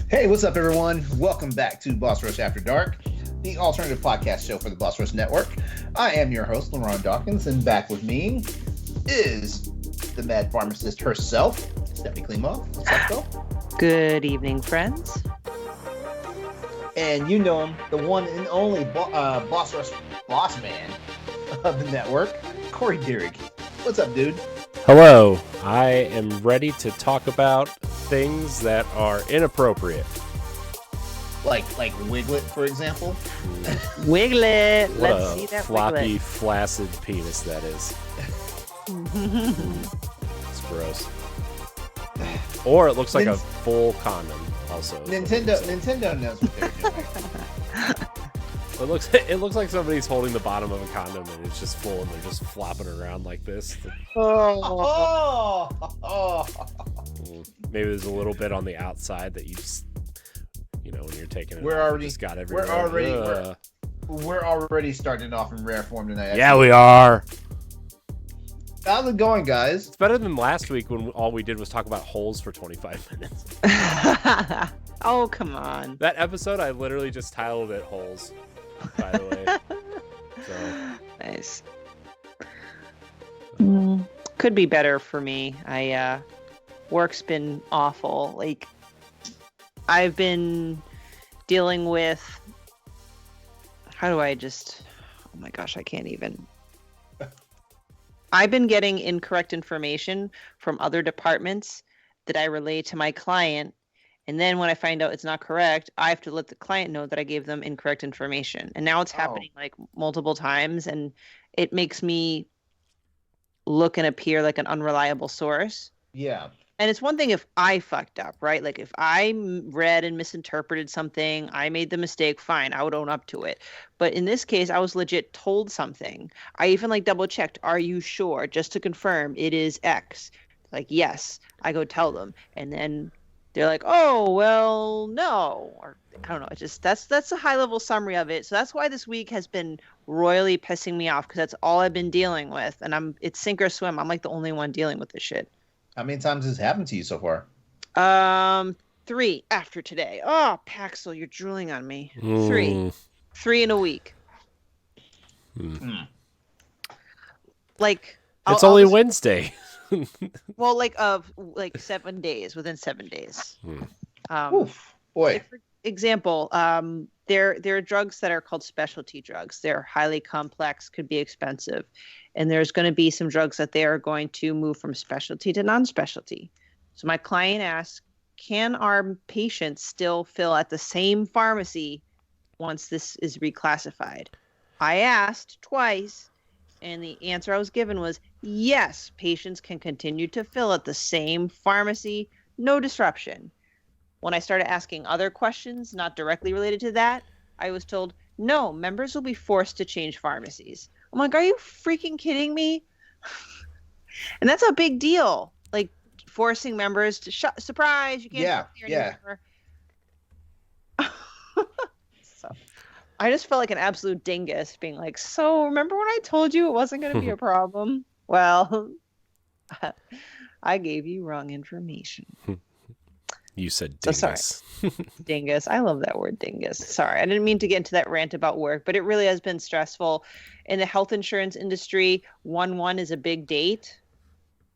Hey, what's up, everyone? Welcome back to Boss Rush After Dark, the alternative podcast show for the Boss Rush Network. I am your host, LeRon Dawkins, and back with me is the mad pharmacist herself, Stephanie Klimoff. What's up, Phil? Good evening, friends. And you know him, the one and only Boss Rush boss man of the network, Corey Dierig. What's up, dude? Hello. I am ready to talk about things that are inappropriate. Like Wiglet, for example. Wiglet. What Let's a see that floppy, Wiglet. flaccid penis that is. It's gross. Or it looks like a full condom. Also, Nintendo knows what they're doing. It looks like somebody's holding the bottom of a condom and it's just full and they're just flopping around like this. Oh. Maybe there's a little bit on the outside that you just, when you're taking it, just got everywhere. We're already starting off in rare form tonight. Yeah, we are. How's it going, guys? It's better than last week when all we did was talk about holes for 25 minutes. Oh, come on. That episode, I literally just titled it Holes, by the way. So. Nice. Could be better for me. Work's been awful. Like, I've been dealing with, oh my gosh, I can't even. I've been getting incorrect information from other departments that I relay to my client. And then when I find out it's not correct, I have to let the client know that I gave them incorrect information. And now it's happening like multiple times. And it makes me look and appear like an unreliable source. Yeah. And it's one thing if I fucked up, right? Like if I read and misinterpreted something, I made the mistake, fine, I would own up to it. But in this case, I was legit told something. I even double checked, are you sure? Just to confirm it is X. Like, yes, I go tell them. And then they're like, oh, well, no. Or I don't know. It's just that's a high level summary of it. So that's why this week has been royally pissing me off because that's all I've been dealing with. And it's sink or swim. I'm like the only one dealing with this shit. How many times has this happened to you so far? 3 after today. Oh, Paxil, you're drooling on me. 3 in a week. Like it's only Wednesday. Well, 7 days within 7 days. Oof, boy. For example, there are drugs that are called specialty drugs. They're highly complex, could be expensive. And there's going to be some drugs that they are going to move from specialty to non-specialty. So my client asked, can our patients still fill at the same pharmacy once this is reclassified? I asked twice, and the answer I was given was, yes, patients can continue to fill at the same pharmacy, no disruption. When I started asking other questions not directly related to that, I was told, no, members will be forced to change pharmacies. I'm like, are you freaking kidding me? And that's a big deal. Like forcing members to surprise, you can't shop here anymore. So I just felt like an absolute dingus being like, so remember when I told you it wasn't going to be a problem? Well, I gave you wrong information. You said dingus. So sorry. Dingus. I love that word, dingus. Sorry. I didn't mean to get into that rant about work, but it really has been stressful. In the health insurance industry, 1/1 is a big date.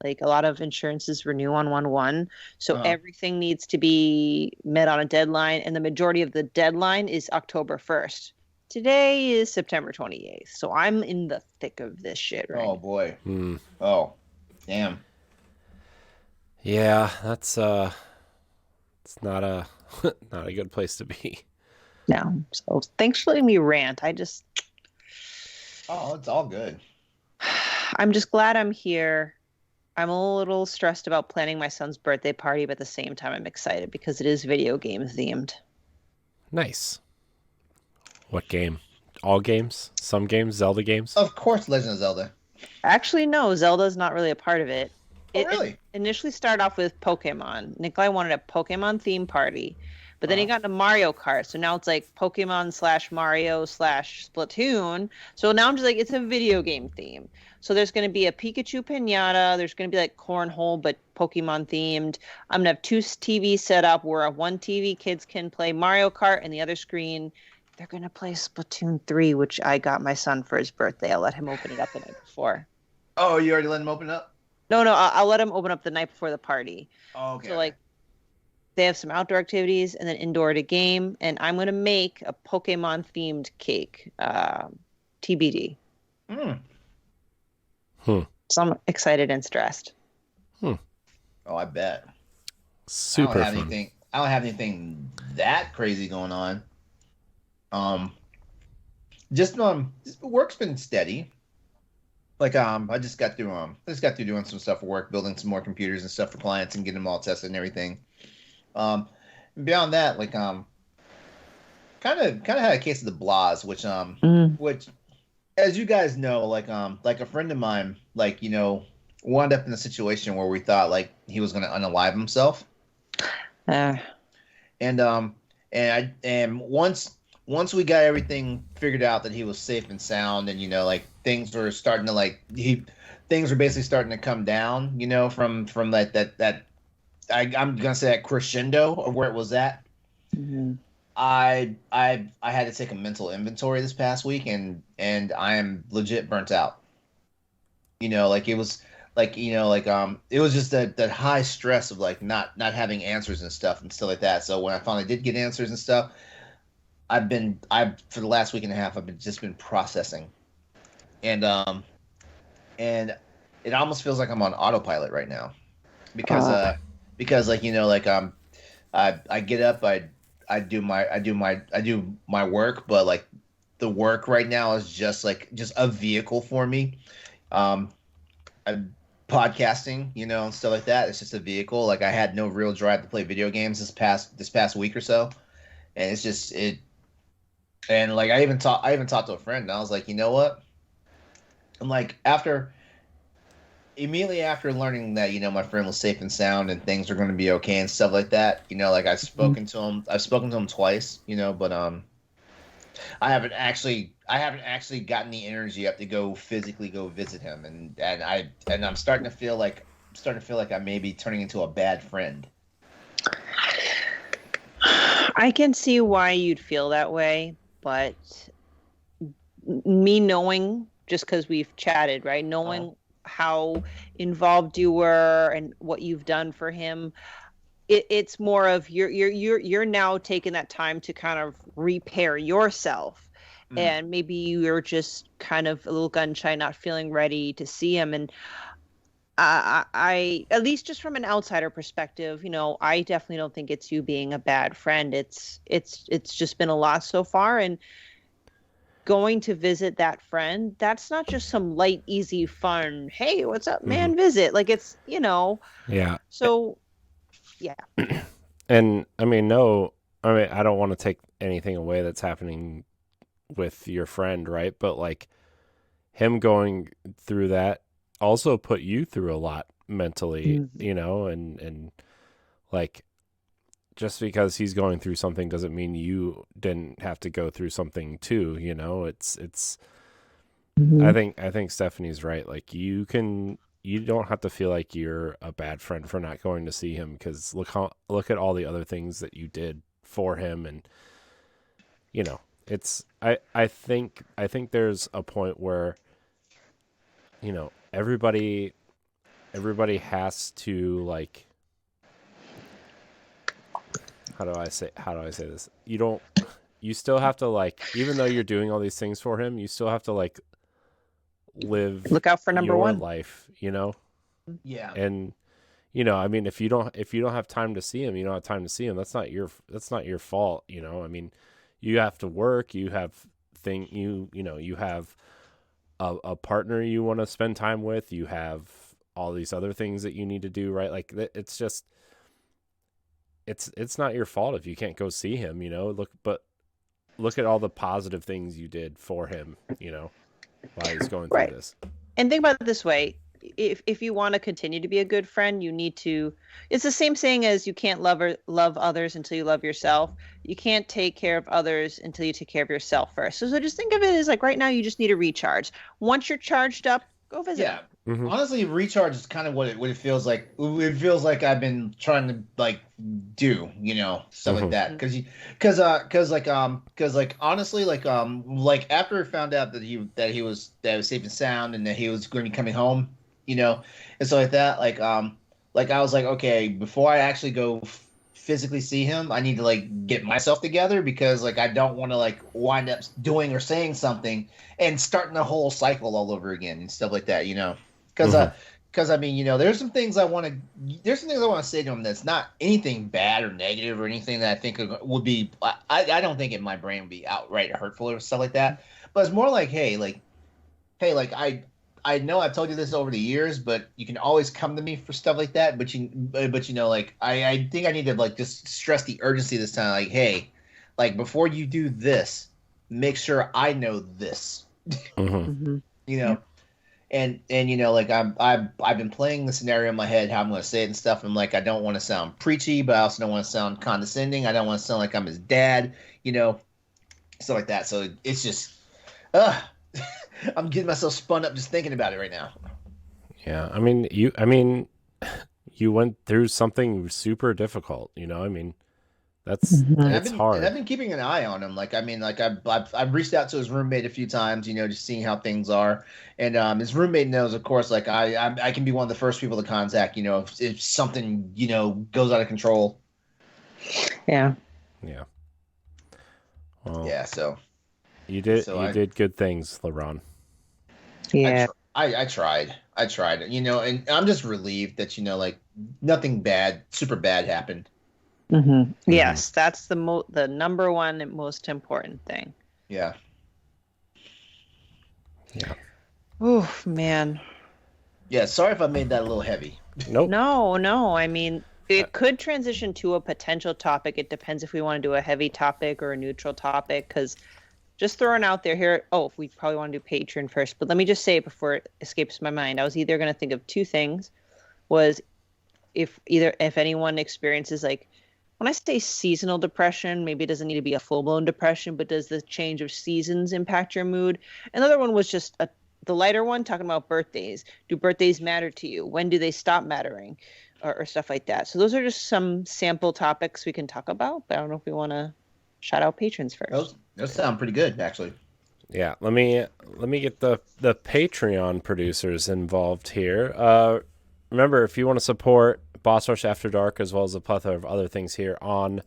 Like a lot of insurances renew on 1/1. So everything needs to be met on a deadline. And the majority of the deadline is October 1st. Today is September 28th. So I'm in the thick of this shit right now. Oh, boy. Oh, damn. Yeah, that's it's not a good place to be. No. So thanks for letting me rant. Oh, it's all good. I'm just glad I'm here. I'm a little stressed about planning my son's birthday party, but at the same time I'm excited because it is video game themed. Nice. What game? All games? Some games? Zelda games? Of course, Legend of Zelda. Actually, no, Zelda's not really a part of it. Oh, really? It initially started off with Pokemon. Nikolai wanted a Pokemon theme party, But then he got into Mario Kart. So now it's like Pokemon / Mario / Splatoon. So now I'm just like, it's a video game theme. So there's going to be a Pikachu pinata. There's going to be like cornhole, but Pokemon themed. I'm going to have 2 TVs set up where one TV kids can play Mario Kart and the other screen, they're going to play Splatoon 3, which I got my son for his birthday. I'll let him open it up the night before. Oh, you already let him open it up? No, I'll let him open up the night before the party. Oh, okay. So like, they have some outdoor activities and then indoor to game, and I'm going to make a Pokemon themed cake, TBD. So I'm excited and stressed. Oh, I bet. Super I don't have fun. I don't have anything that crazy going on. Just work's been steady. Like I just got through doing some stuff for work, building some more computers and stuff for clients and getting them all tested and everything. Beyond that, like kind of had a case of the blahs, which as you guys know, like a friend of mine, like, you know, wound up in a situation where we thought like he was going to unalive himself. And once we got everything figured out that he was safe and sound, and, you know, like things were starting to things were basically starting to come down, you know, from that I'm gonna say that crescendo of where it was at. Mm-hmm. I had to take a mental inventory this past week, and I am legit burnt out. You know, like it was like, you know, like it was just that high stress of like not having answers and stuff like that. So when I finally did get answers and stuff, I've for the last week and a half I've been processing, and it almost feels like I'm on autopilot right now, because like, you know, like I get up, I do my work, but like the work right now is just a vehicle for me. I'm podcasting, you know, and stuff like that. It's just a vehicle. Like I had no real drive to play video games this past week or so, and it's just it. And like I even talked to a friend, and I was like, you know what? I'm like, immediately after learning that, you know, my friend was safe and sound and things are going to be okay and stuff like that, you know, like I've spoken to him twice, you know, but I haven't actually gotten the energy up to go physically go visit him, and I'm starting to feel like I may be turning into a bad friend. I can see why you'd feel that way, but me knowing, just because we've chatted, right? Knowing how involved you were and what you've done for him, it's more of you're now taking that time to kind of repair yourself, and maybe you're just kind of a little gun shy, not feeling ready to see him. And I at least just from an outsider perspective, you know, I definitely don't think it's you being a bad friend. It's just been a lot so far, and going to visit that friend, that's not just some light, easy, fun, hey, what's up, man, visit. Like, it's, you know. Yeah. So, yeah. And I mean, I don't want to take anything away that's happening with your friend, right? But like him going through that also put you through a lot mentally, you know, and like just because he's going through something doesn't mean you didn't have to go through something too, you know. It's I think Stephanie's right. Like you don't have to feel like you're a bad friend for not going to see him, because look at all the other things that you did for him. And you know, it's I think there's a point where, you know, everybody has to, like, how do I say this? You still have to, like, even though you're doing all these things for him, you still have to, like, look out for number one life, you know? Yeah. And, you know, I mean, if you don't have time to see him, you don't have time to see him. That's not your fault, you know? I mean, you have to work, you have you have a partner you want to spend time with, you have all these other things that you need to do, right? Like, it's just, it's not your fault if you can't go see him, you know. Look at all the positive things you did for him, you know, while he's going through this. And think about it this way: if you want to continue to be a good friend, you need to. It's the same saying as you can't love others until you love yourself. You can't take care of others until you take care of yourself first. So just think of it as like right now you just need a recharge. Once you're charged up, go visit. Yeah. them. Mm-hmm. Honestly, recharge is kind of what it feels like. It feels like I've been trying to like do, stuff like that. Because honestly, like after I found out that he was safe and sound and that he was going to be coming home, and stuff like that. Like I was like, okay, before I actually go physically see him, I need to like get myself together because like I don't want to like wind up doing or saying something and starting the whole cycle all over again and stuff like that, Because I mean, there's some things I want to say to him that's not anything bad or negative or anything that I think would be. I don't think in my brain would be outright hurtful or stuff like that. But it's more like, hey, I know I've told you this over the years, but you can always come to me for stuff like that. But like I think I need to like just stress the urgency this time. Like, hey, like before you do this, make sure I know this. Mm-hmm. And like I've been playing the scenario in my head how I'm going to say it and stuff. And like I don't want to sound preachy, but I also don't want to sound condescending. I don't want to sound like I'm his dad, stuff like that. So it's just, I'm getting myself spun up just thinking about it right now. Yeah, I mean, you went through something super difficult. I mean, that's hard. And I've been keeping an eye on him. Like, I mean, like I've reached out to his roommate a few times, just seeing how things are. And his roommate knows, of course, like I can be one of the first people to contact, if something, goes out of control. Yeah. Yeah. Well, yeah. So you did good things, LeRon. Yeah. I tried, and I'm just relieved that, like nothing super bad happened. Mm-hmm. Yes, that's the number one and most important thing. Yeah. Yeah. Oh man. Yeah. Sorry if I made that a little heavy. Nope. No. I mean, it could transition to a potential topic. It depends if we want to do a heavy topic or a neutral topic. Because just throwing out there here. Oh, we probably want to do Patreon first, but let me just say it before it escapes my mind. I was either going to think of two things. Was if anyone experiences like. When I say seasonal depression, maybe it doesn't need to be a full-blown depression, but does the change of seasons impact your mood? Another one was just the lighter one, talking about birthdays. Do birthdays matter to you? When do they stop mattering? Or stuff like that. So those are just some sample topics we can talk about, but I don't know if we want to shout out patrons first. Those sound pretty good, actually. Yeah, let me get the Patreon producers involved here. Remember, if you want to support Boss Rush After Dark, as well as a plethora of other things here on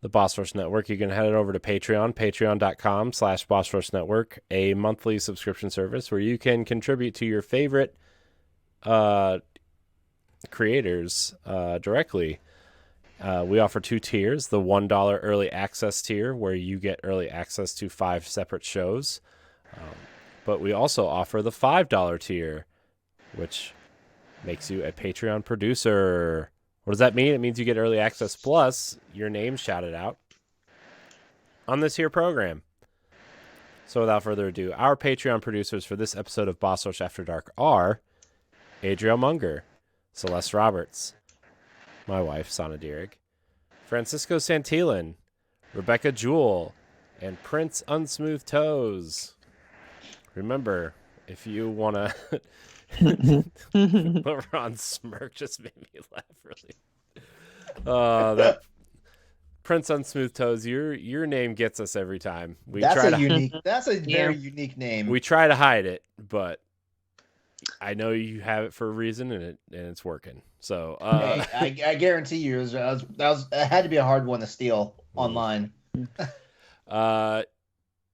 the Boss Rush Network, you can head it over to Patreon, patreon.com/Boss Rush Network, a monthly subscription service where you can contribute to your favorite creators directly. We offer two tiers, the $1 early access tier, where you get early access to 5 separate shows. But we also offer the $5 tier, which makes you a Patreon producer. What does that mean? It means you get early access plus your name shouted out on this here program. So without further ado, our Patreon producers for this episode of Boss Rush After Dark are Adriel Munger, Celeste Roberts, my wife, Sana Dierig, Francisco Santillan, Rebecca Jewell, and Prince Unsmooth Toes. Remember, if you want to... LeRon's smirk just made me laugh really. That Prince Unsmooth Toes, your name gets us every time. That's a very unique name. We try to hide it, but I know you have it for a reason, and it's working. So I guarantee you, it had to be a hard one to steal online.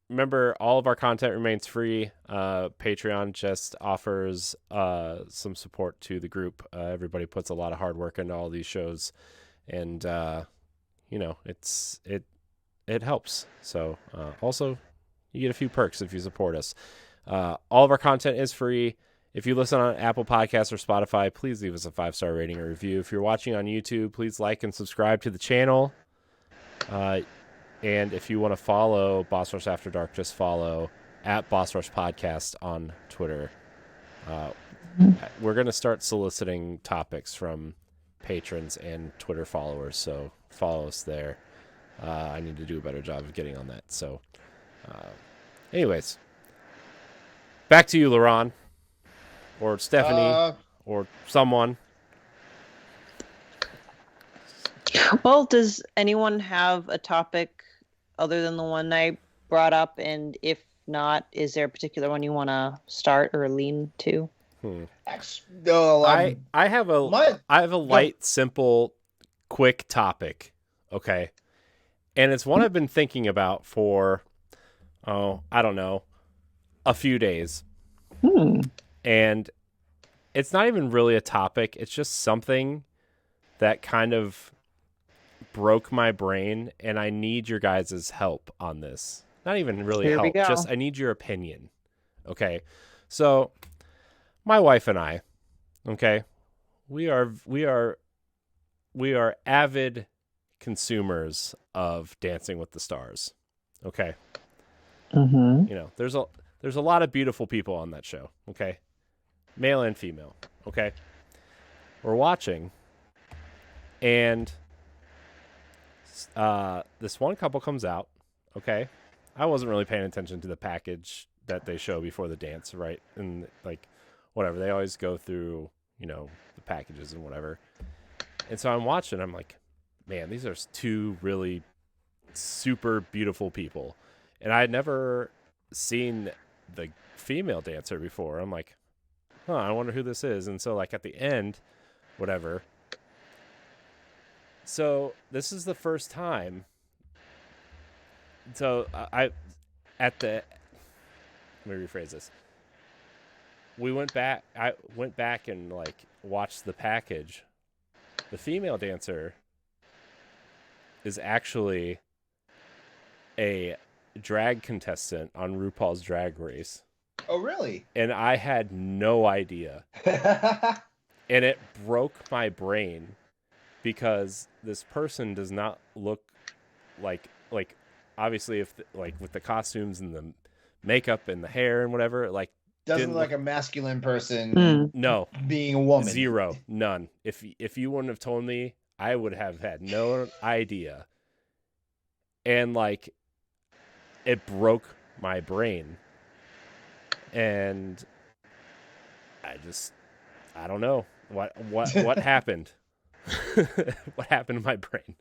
Remember, all of our content remains free. Patreon just offers some support to the group. Everybody puts a lot of hard work into all these shows, and it helps. So also, you get a few perks if you support us. All of our content is free. If you listen on Apple Podcasts or Spotify, please leave us a 5-star rating or review. If you're watching on YouTube, please like and subscribe to the channel. And if you want to follow Boss Rush After Dark, just follow @Boss Rush Podcast on Twitter. we're going to start soliciting topics from patrons and Twitter followers, so follow us there. I need to do a better job of getting on that. So, anyways, back to you, LeRon, or Stephanie, or someone. Well, does anyone have a topic other than the one I brought up? And if not, is there a particular one you want to start or lean to? No, I have a light, simple, quick topic. Okay. And it's one I've been thinking about for, I don't know, a few days. And it's not even really a topic. It's just something that kind of broke my brain, and I need your guys' help on this. Not even really help, just I need your opinion. Okay. So my wife and I, okay, we are avid consumers of Dancing with the Stars. Okay. Mm-hmm. You know, there's a lot of beautiful people on that show. Okay. Male and female. Okay. We're watching, and this one couple comes out. Okay. I wasn't really paying attention to the package that they show before the dance, right? And like, whatever, they always go through, you know, the packages and whatever. And so I'm watching, I'm like, man, these are two really super beautiful people. And I had never seen the female dancer before. I'm like, I wonder who this is. And so like at the end, whatever. So this is the first time. So let me rephrase this. I went back and like watched the package. The female dancer is actually a drag contestant on RuPaul's Drag Race. Oh, really? And I had no idea. And it broke my brain because this person does not look like obviously if with the costumes and the makeup and the hair and whatever, like doesn't look like a masculine person. No, being a woman. Zero, none. If you wouldn't have told me, I would have had no idea. And like, it broke my brain, and I don't know what happened. What happened to my brain?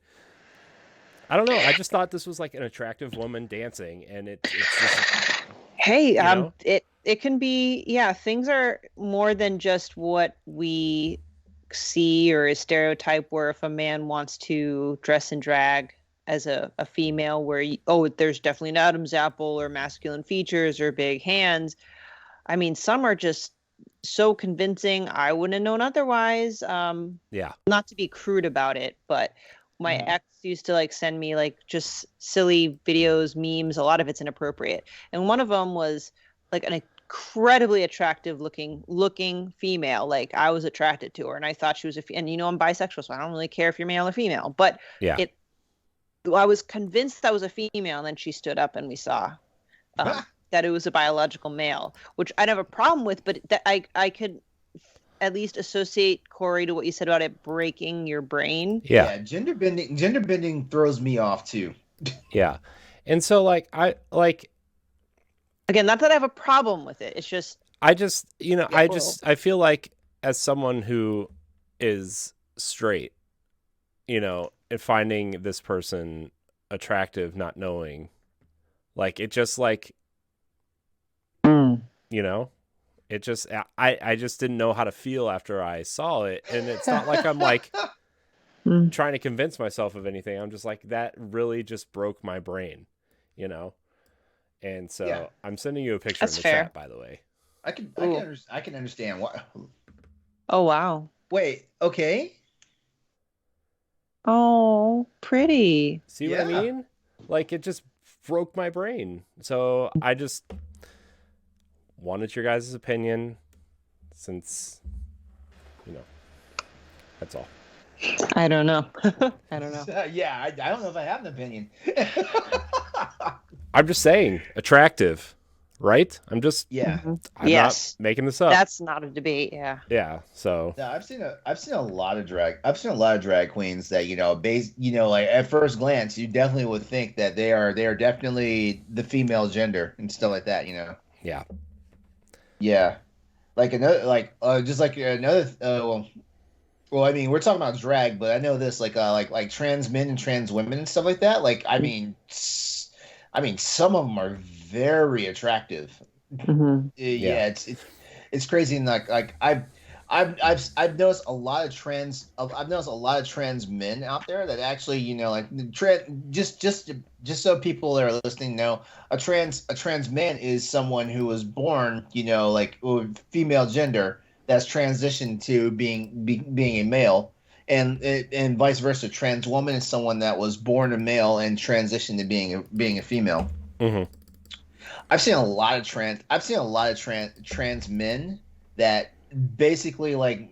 I don't know. I just thought this was like an attractive woman dancing, and it's just. Hey, it can be, yeah, things are more than just what we see or a stereotype where if a man wants to dress in drag as a female where, there's definitely an Adam's apple or masculine features or big hands. I mean, some are just so convincing. I wouldn't have known otherwise. Yeah. Not to be crude about it, but my ex used to like send me like just silly videos, memes. A lot of it's inappropriate. And one of them was like an incredibly attractive looking female. Like I was attracted to her and I thought she was and I'm bisexual, so I don't really care if you're male or female, but yeah. I was convinced that was a female. And then she stood up and we saw that it was a biological male, which I don't have a problem with, but that I could at least associate, Corey, to what you said about it breaking your brain. Yeah. Gender bending throws me off too. Yeah. And so again, not that I have a problem with it. It's just I feel like as someone who is straight, and finding this person attractive, not knowing, like it just like it just I just didn't know how to feel after I saw it. And it's not like I'm like trying to convince myself of anything. I'm just like, that really just broke my brain, And so I'm sending you a picture in the chat, by the way. I can understand what. Oh wow. Wait, okay. Oh, pretty. See what I mean? Like it just broke my brain. So I just wanted your guys' opinion, since that's all. I don't know. I don't know. I don't know if I have an opinion. I'm just saying, attractive. right? I'm just Yeah. I'm Yes, not making this up. that's not a debate. Yeah. Yeah, so No, I've seen a lot of drag queens that, like at first glance you definitely would think that they are definitely the female gender and stuff like that, yeah. Yeah. Like another just like another I mean, we're talking about drag, but I know this like trans men and trans women and stuff like that. Like I mean some of them are very attractive. Mm-hmm. Yeah. Yeah, it's crazy. And I've noticed a lot of trans men out there that actually, just so people that are listening know, a trans man is someone who was born, with female gender that's transitioned to being a male. And vice versa, trans woman is someone that was born a male and transitioned to being a female. Mm-hmm. I've seen a lot of trans men that basically make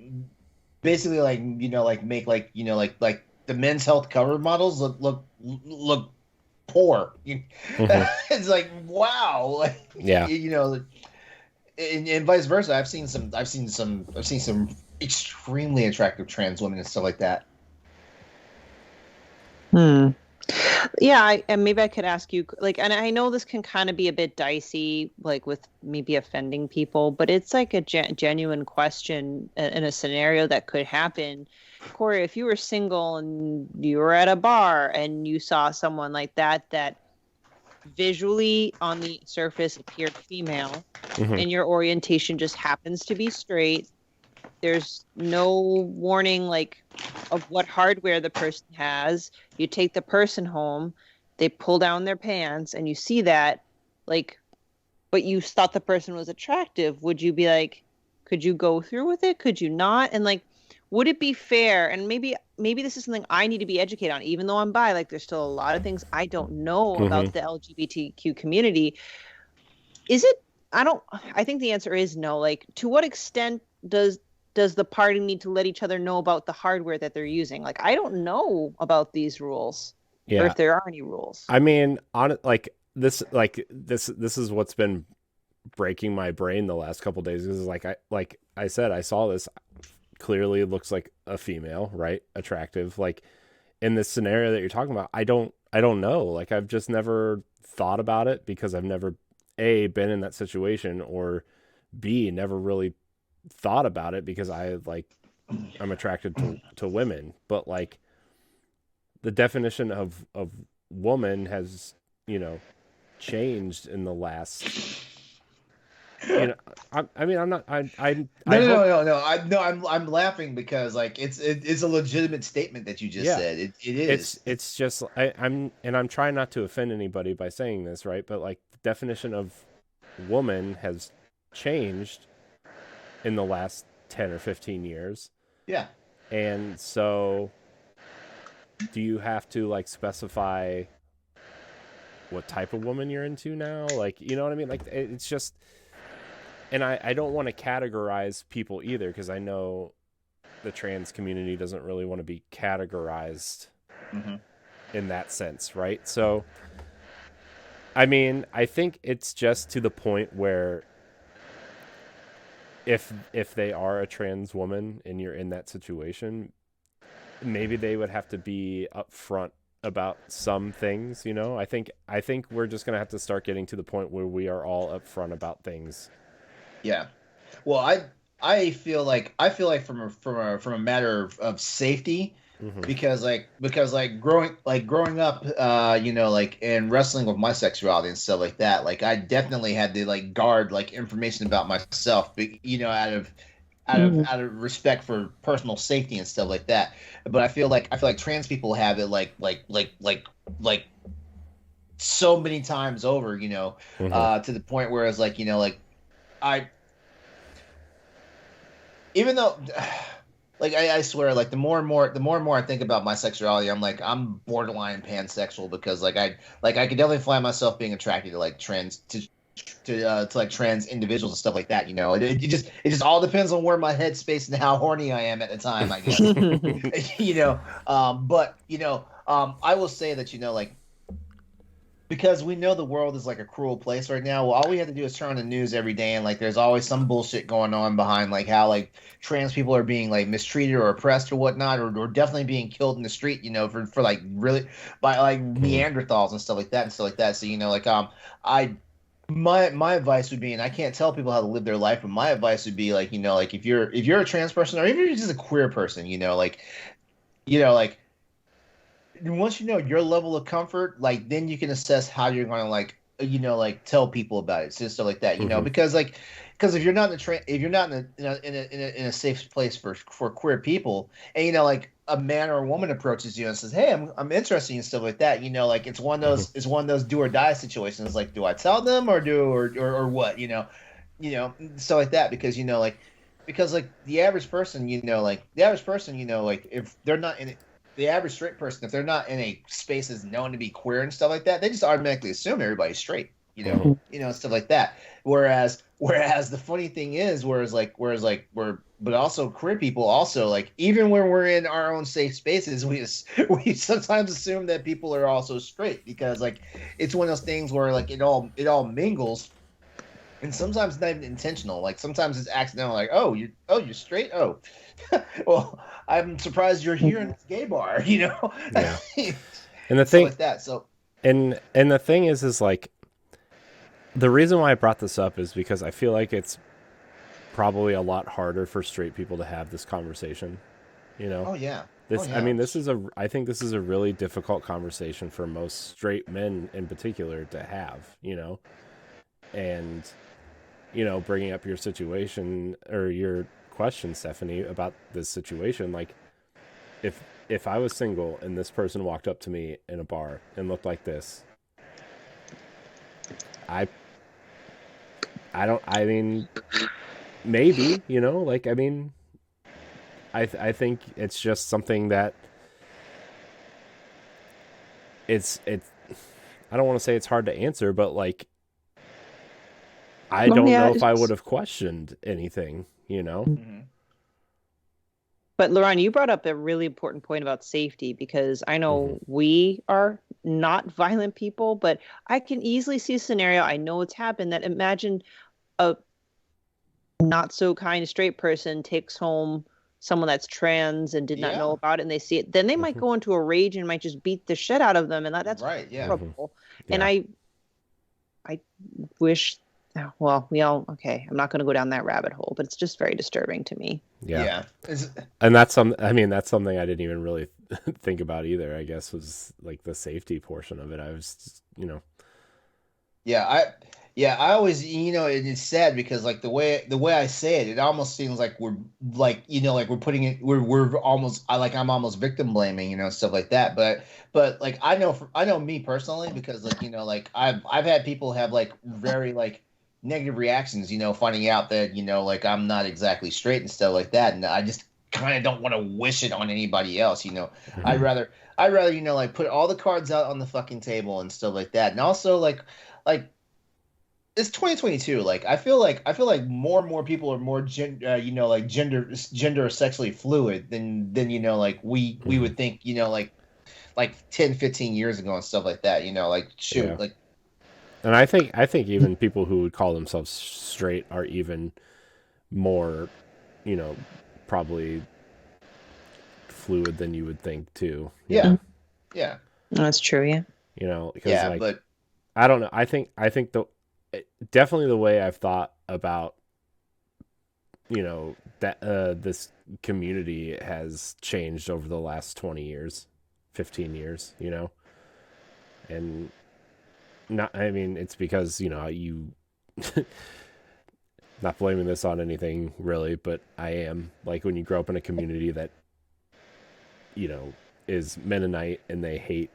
the men's health cover models look poor. Mm-hmm. It's like, wow, like, Yeah. And vice versa. I've seen some extremely attractive trans women and stuff like that. Yeah, and maybe I could ask you, like, and I know this can kind of be a bit dicey, like with maybe offending people, but it's like a genuine question in a scenario that could happen. Corey, if you were single and you were at a bar and you saw someone like that visually on the surface appeared female, Mm-hmm. and your orientation just happens to be straight, there's no warning of what hardware the person has. You take the person home, they pull down their pants, and you see that, but you thought the person was attractive. Would you be like, could you go through with it? Could you not? And would it be fair? And maybe this is something I need to be educated on, even though I'm bi. Like, there's still a lot of things I don't know about the LGBTQ community. Is it? I think the answer is no. Like, to what extent does the party need to let each other know about the hardware that they're using? Like, I don't know about these rules, or if there are any rules. I mean, this is what's been breaking my brain the last couple of days. Because like I said, I saw this. Clearly, it looks like a female, right? Attractive. Like in this scenario that you're talking about, I don't know. Like, I've just never thought about it because I've never A, been in that situation, or B, never really thought about it because I'm attracted to women. But like the definition of woman has changed in the last I'm I'm laughing because like it's a legitimate statement that you just said. It is. It's just I'm trying not to offend anybody by saying this, right? But like the definition of woman has changed in the last 10 or 15 years. Yeah. And so do you have to like specify what type of woman you're into now? Like, you know what I mean? Like, it's just, and I don't want to categorize people either, because I know the trans community doesn't really want to be categorized in that sense, right? So, I mean, I think it's just to the point where if they are a trans woman and you're in that situation, maybe they would have to be upfront about some things, you know? I think we're just going to have to start getting to the point where we are all upfront about things. Yeah. Well, I feel like from a matter of safety, because growing up, and wrestling with my sexuality and stuff like that, like I definitely had to like guard like information about myself, out of respect for personal safety and stuff like that. But I feel like trans people have it like so many times over, to the point where it's like, even though, like, I swear, like the more and more I think about my sexuality, I'm borderline pansexual, because like I could definitely find myself being attracted to like trans individuals and stuff like that. It just all depends on where my headspace and how horny I am at the time, I guess. I will say that, because we know the world is like a cruel place right now. Well, all we have to do is turn on the news every day, and like there's always some bullshit going on behind like how like trans people are being like mistreated or oppressed or whatnot, or definitely being killed in the street, for like really by like Neanderthals and stuff like that and stuff like that. So I my advice would be, and I can't tell people how to live their life, but my advice would be like like if you're a trans person or even if you're just a queer person, like once you know your level of comfort, like then you can assess how you're going to like tell people about it, so stuff like that, because if you're not if you're not in a safe place for queer people, and like a man or a woman approaches you and says, "Hey, I'm interested in stuff like that," like it's one of those do or die situations. Like, do I tell them or what, stuff like that, because because the average person, like if they're not in it, the average straight person, if they're not in a space that's known to be queer and stuff like that, they just automatically assume everybody's straight, stuff like that. Whereas the funny thing is, but also queer people also, like, even when we're in our own safe spaces, we sometimes assume that people are also straight, because like it's one of those things where like it all mingles. And sometimes it's not even intentional. Like sometimes it's accidental. Like, you're straight. Oh, well, I'm surprised you're here in this gay bar. Yeah. And the thing like that. So, and the thing is like, the reason why I brought this up is because I feel like it's probably a lot harder for straight people to have this conversation. Oh yeah. I mean, I think this is a really difficult conversation for most straight men in particular to have. And bringing up your situation or your question, Stephanie, about this situation, like if I was single and this person walked up to me in a bar and looked like this, I mean, maybe, like, I mean, I think it's just something that it's I don't want to say it's hard to answer, but like, I don't know if I would have questioned anything, Mm-hmm. But LeRon, you brought up a really important point about safety, because I know we are not violent people, but I can easily see a scenario, I know it's happened, that imagine a not so kind straight person takes home someone that's trans and did not know about it, and they see it, then they might go into a rage and might just beat the shit out of them, and that's right. Yeah. horrible. And I wish, well, okay, I'm not going to go down that rabbit hole, but it's just very disturbing to me. Yeah. And that's something I didn't even really think about either, I guess, was like the safety portion of it. I was just, I always, it's sad because like the way I say it, it almost seems like we're like, like we're putting it, we're almost, I'm almost victim blaming, stuff like that. But like, I know me personally, because like, like I've had people have like very like negative reactions, finding out that, like I'm not exactly straight and stuff like that. And I just kind of don't want to wish it on anybody else, I'd rather, like put all the cards out on the fucking table and stuff like that. And also like it's 2022. Like I feel like more and more people are more gender or sexually fluid than like we would think, like 10, 15 years ago and stuff like that, like shoot. Yeah. Like, and I think even people who would call themselves straight are even more, probably fluid than you would think too. Yeah. That's true. Yeah. Because like, but I don't know. I think definitely the way I've thought about, that this community has changed over the last 20 years, 15 years, and it's because, you not blaming this on anything really, but I am, like, when you grow up in a community that, is Mennonite and they hate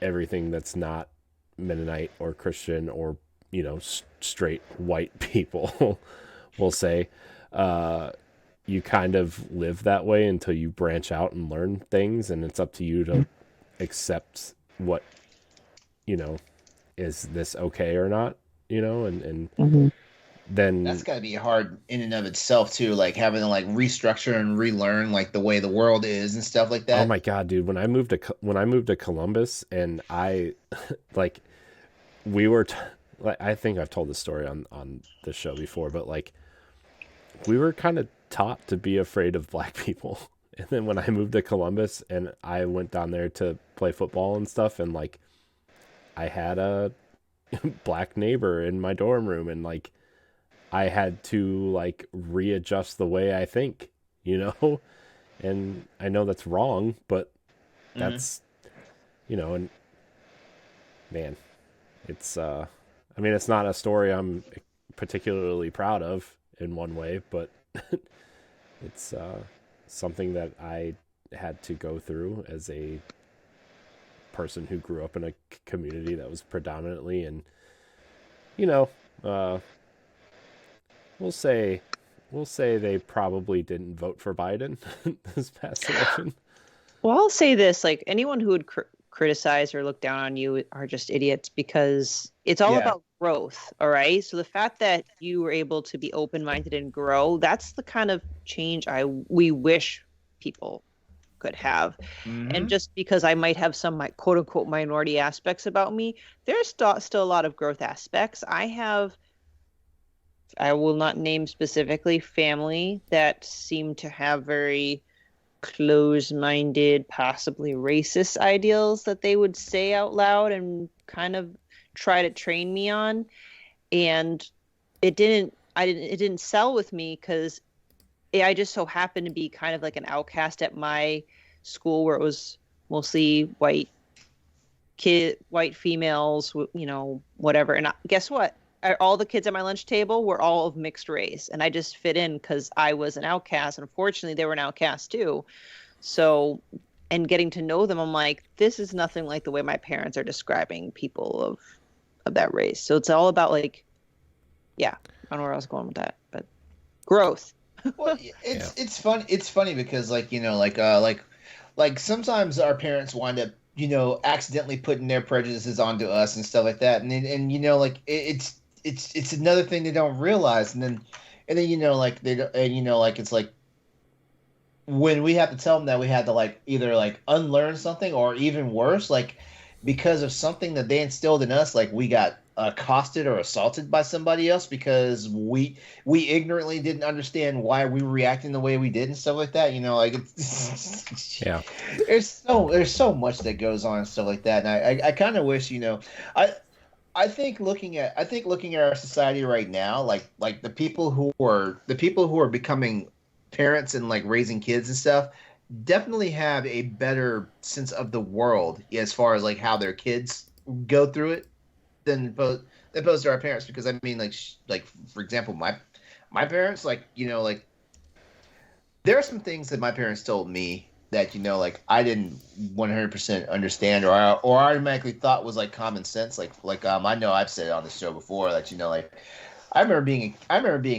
everything that's not Mennonite or Christian or, straight white people, we'll say, you kind of live that way until you branch out and learn things, and it's up to you to accept what, is this okay or not, and then that's got to be hard in and of itself too, like having to like restructure and relearn like the way the world is and stuff like that. Oh my god, dude, when I moved to Columbus, and I like we were, like, I think I've told this story on the show before, but like we were kind of taught to be afraid of black people. And then when I moved to Columbus and I went down there to play football and stuff, and like I had a black neighbor in my dorm room, and like I had to like readjust the way I think, you know? And I know that's wrong, but that's, you know, and man, it's, I mean, it's not a story I'm particularly proud of in one way, but it's something that I had to go through as a person who grew up in a community that was predominantly, and, you know, we'll say they probably didn't vote for Biden this past election. Well, I'll say this, like anyone who would criticize or look down on you are just idiots, because it's all about growth. All right. So the fact that you were able to be open-minded and grow, that's the kind of change we wish people could have. And just because I might have some quote unquote minority aspects about me, there's still a lot of growth aspects. I will not name specifically, family that seem to have very close-minded, possibly racist ideals that they would say out loud and kind of try to train me on. And it didn't sell with me, because I just so happened to be kind of like an outcast at my school, where it was mostly white females, you know, whatever. And guess what? All the kids at my lunch table were all of mixed race, and I just fit in because I was an outcast. Unfortunately, they were an outcast too. So, and getting to know them, I'm like, this is nothing like the way my parents are describing people of that race. So it's all about like, yeah, I don't know where I was going with that, but growth. Well, it's fun. It's funny because, like, you know, like sometimes our parents wind up, you know, accidentally putting their prejudices onto us and stuff like that, and you know, like it's another thing they don't realize, and then you know, like you know, like it's like when we have to tell them that we had to like either like unlearn something, or even worse, like because of something that they instilled in us, like we got accosted or assaulted by somebody else because we ignorantly didn't understand why we were reacting the way we did and stuff like that. You know, like it's, yeah, there's so much that goes on and stuff like that, and I kind of wish, you know, I think looking at our society right now, like the people who are becoming parents and like raising kids and stuff definitely have a better sense of the world as far as like how their kids go through it than opposed to our parents. Because I mean, like for example, my parents, like, you know, like there are some things that my parents told me that, you know, like I didn't 100% understand or automatically thought was like common sense. Like I know I've said it on the show before that, you know, like I remember being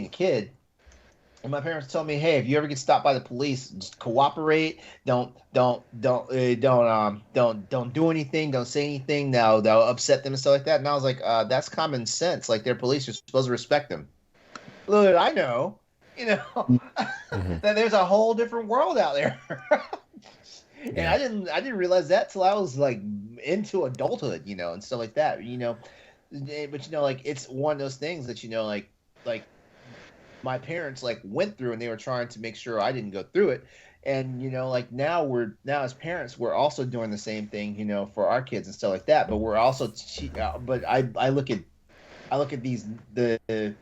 a kid, and my parents told me, hey, if you ever get stopped by the police, just cooperate. Don't do anything. Don't say anything. That'll upset them and stuff like that. And I was like, that's common sense. Like, they're police. You're supposed to respect them. Little did I know, you know, that there's a whole different world out there. And I didn't realize that till I was like into adulthood, you know, and stuff like that, you know. But you know, like it's one of those things that, you know, like my parents like went through, and they were trying to make sure I didn't go through it. And, you know, like now as parents, we're also doing the same thing, you know, for our kids and stuff like that. But we're also, but I look at these, the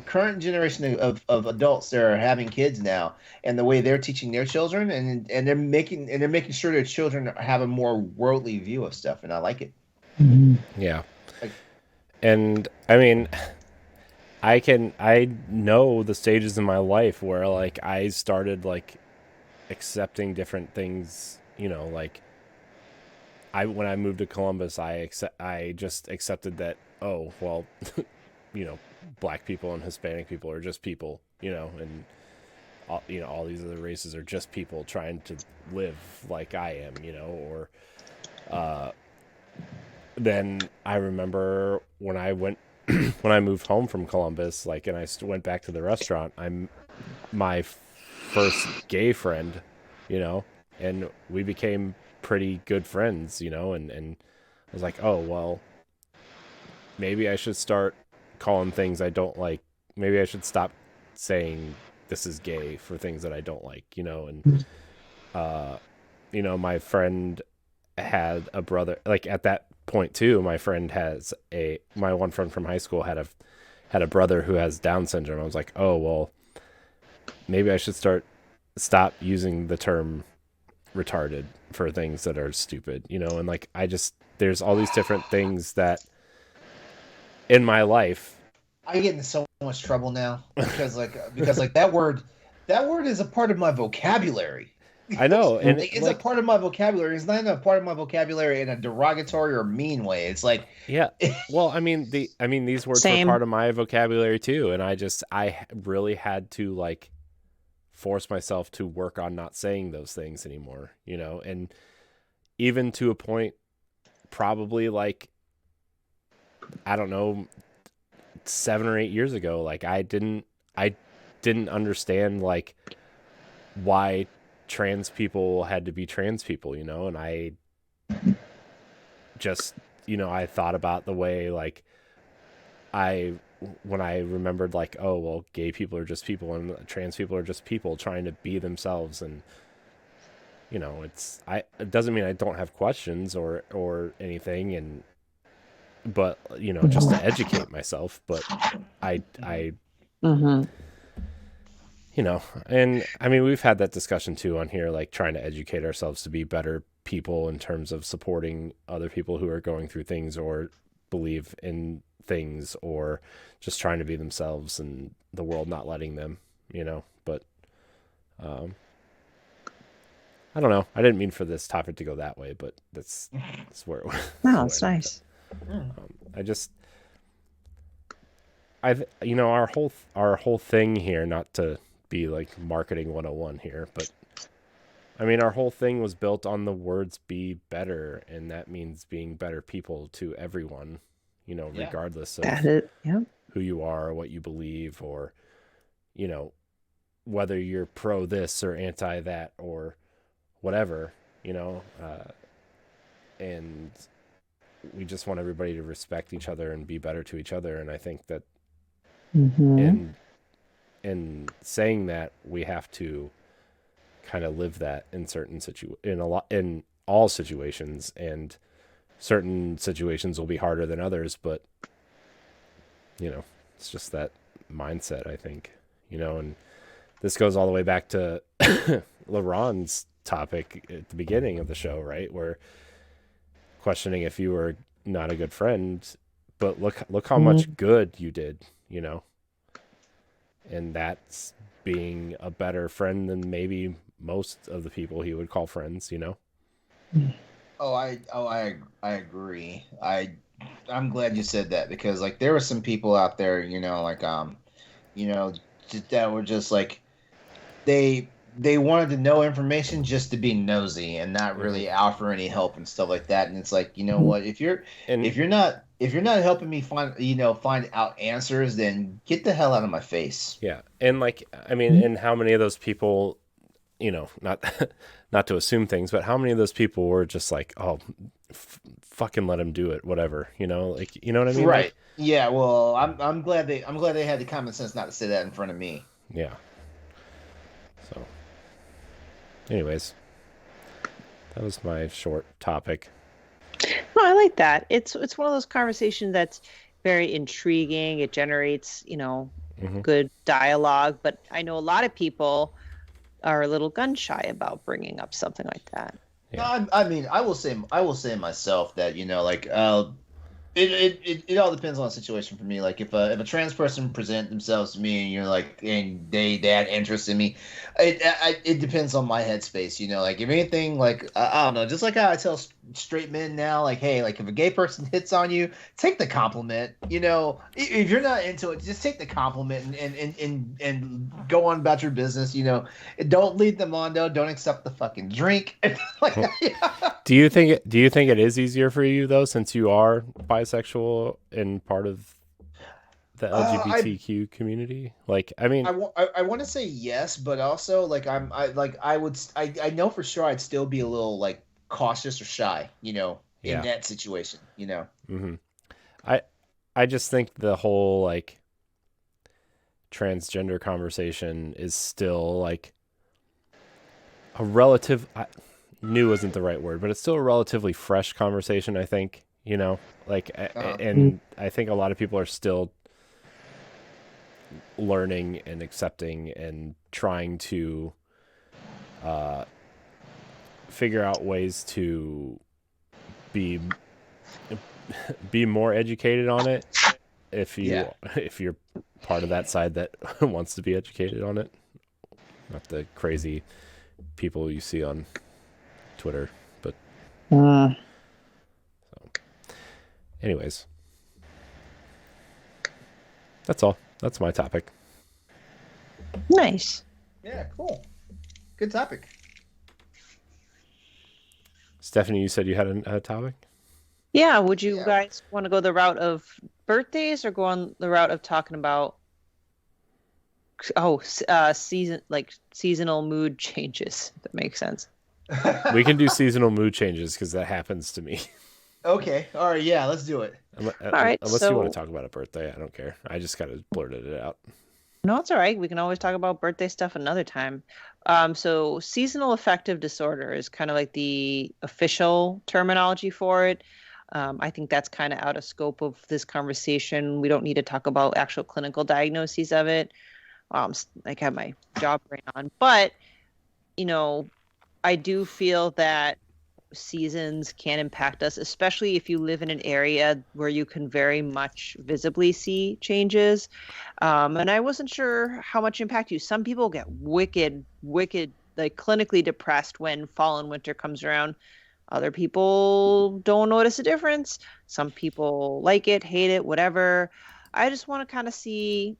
current generation of adults that are having kids now, and the way they're teaching their children, and they're making sure their children have a more worldly view of stuff. And I like it. Yeah. And I mean, I know the stages in my life where like I started like accepting different things, you know, like when I moved to Columbus, I just accepted that, oh, well, you know, black people and Hispanic people are just people, you know, and all, you know, all these other races are just people trying to live like I am, you know, or then I remember when I moved home from Columbus, like, and I went back to the restaurant, my first gay friend, you know, and we became pretty good friends, you know, and I was like, oh, well, maybe I should start calling things I don't like. Maybe I should stop saying this is gay for things that I don't like, and my friend had a brother, like at that point too, my one friend from high school had a brother who has Down syndrome. I was like, oh, well, maybe I should stop using the term retarded for things that are stupid, and like, there's all these different things that in my life. I get in so much trouble now because that word is a part of my vocabulary. I know, and it's a part of my vocabulary. It's not even a part of my vocabulary in a derogatory or mean way. It's like, yeah. Well, I mean, these words Same. were part of my vocabulary too, and I really had to like force myself to work on not saying those things anymore, and even to a point, probably like, I don't know, 7 or 8 years ago, like I didn't understand like why trans people had to be trans people, and I just, I thought about the way like when I remembered like, oh, well, gay people are just people and trans people are just people trying to be themselves. And, it doesn't mean I don't have questions or anything. But, just to educate myself, but I Mm-hmm. And I mean, we've had that discussion too on here, like trying to educate ourselves to be better people in terms of supporting other people who are going through things or believe in things or just trying to be themselves and the world not letting them, but I don't know. I didn't mean for this topic to go that way, but that's where it was. No, it's nice. Our whole thing here, not to be like marketing 101 here, but I mean, our whole thing was built on the words be better, and that means being better people to everyone, regardless of who you are or what you believe, or whether you're pro this or anti that or whatever, and we just want everybody to respect each other and be better to each other. And I think that in saying that, we have to kind of live that in in all situations, and certain situations will be harder than others, but it's just that mindset, I think, and this goes all the way back to LeRon's topic at the beginning of the show, right? Where questioning if you were not a good friend, but look how much good you did, and that's being a better friend than maybe most of the people he would call friends, I agree. I'm glad you said that, because like there were some people out there, that were just like they wanted to know information just to be nosy and not really offer any help and stuff like that. And it's like, what, if you're not helping me find out answers, then get the hell out of my face. Yeah. And like, I mean, and how many of those people, not to assume things, but how many of those people were just like, oh, fucking let him do it, whatever, like, you know what I mean? Right. Like, yeah. Well, I'm glad they had the common sense not to say that in front of me. Yeah. So anyways, that was my short topic. No, I like that. It's one of those conversations that's very intriguing. It generates, good dialogue. But I know a lot of people are a little gun shy about bringing up something like that. Yeah. No, I mean, I will say myself that it all depends on the situation for me. Like if a trans person present themselves to me and you're like, and they had interest in me, it depends on my headspace. Like if anything, like I don't know, just like how I tell straight men now, like, hey, like if a gay person hits on you, take the compliment. If you're not into it, just take the compliment and go on about your business. Don't lead them on though. Don't accept the fucking drink. Like, Do you think it is easier for you though, since you are bisexual and part of the LGBTQ community? Like, I mean, I want to say yes, but also like I know for sure I'd still be a little like cautious or shy, in that situation, Mm-hmm. I just think the whole like transgender conversation is still like a relative new isn't the right word, but it's still a relatively fresh conversation, I think, like, and I think a lot of people are still learning and accepting and trying to figure out ways to be more educated on it if you're part of that side that wants to be educated on it, not the crazy people you see on Twitter, but so anyways, that's all. That's my topic. Nice. Yeah, cool. Good topic. Stephanie, you said you had a topic? Yeah, would you guys want to go the route of birthdays or go on the route of talking about seasonal mood changes, if that makes sense? We can do seasonal mood changes because that happens to me. Okay. All right. Yeah, let's do it. All right. Unless you want to talk about a birthday, I don't care. I just kind of blurted it out. No, it's all right. We can always talk about birthday stuff another time. So seasonal affective disorder is kind of like the official terminology for it. I think that's kind of out of scope of this conversation. We don't need to talk about actual clinical diagnoses of it. I have my job right on, but I do feel that seasons can impact us, especially if you live in an area where you can very much visibly see changes. And I wasn't sure how much impact you. Some people get wicked, like clinically depressed when fall and winter comes around. Other people don't notice a difference. Some people like it, hate it, whatever. I just want to kind of see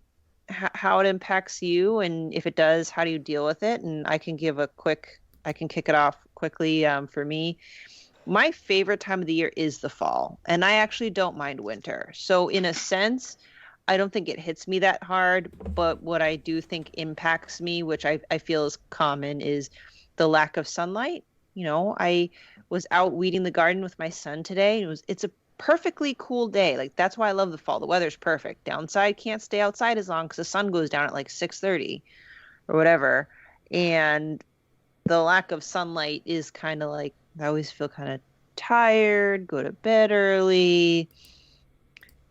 how it impacts you, and if it does, how do you deal with it? And I can kick it off quickly. For me, my favorite time of the year is the fall, and I actually don't mind winter. So in a sense, I don't think it hits me that hard, but what I do think impacts me, which I feel is common, is the lack of sunlight. I was out weeding the garden with my son today. It's a perfectly cool day. Like, that's why I love the fall. The weather's perfect. Downside, can't stay outside as long because the sun goes down at like 6:30 or whatever. And the lack of sunlight is kind of like, I always feel kind of tired, go to bed early.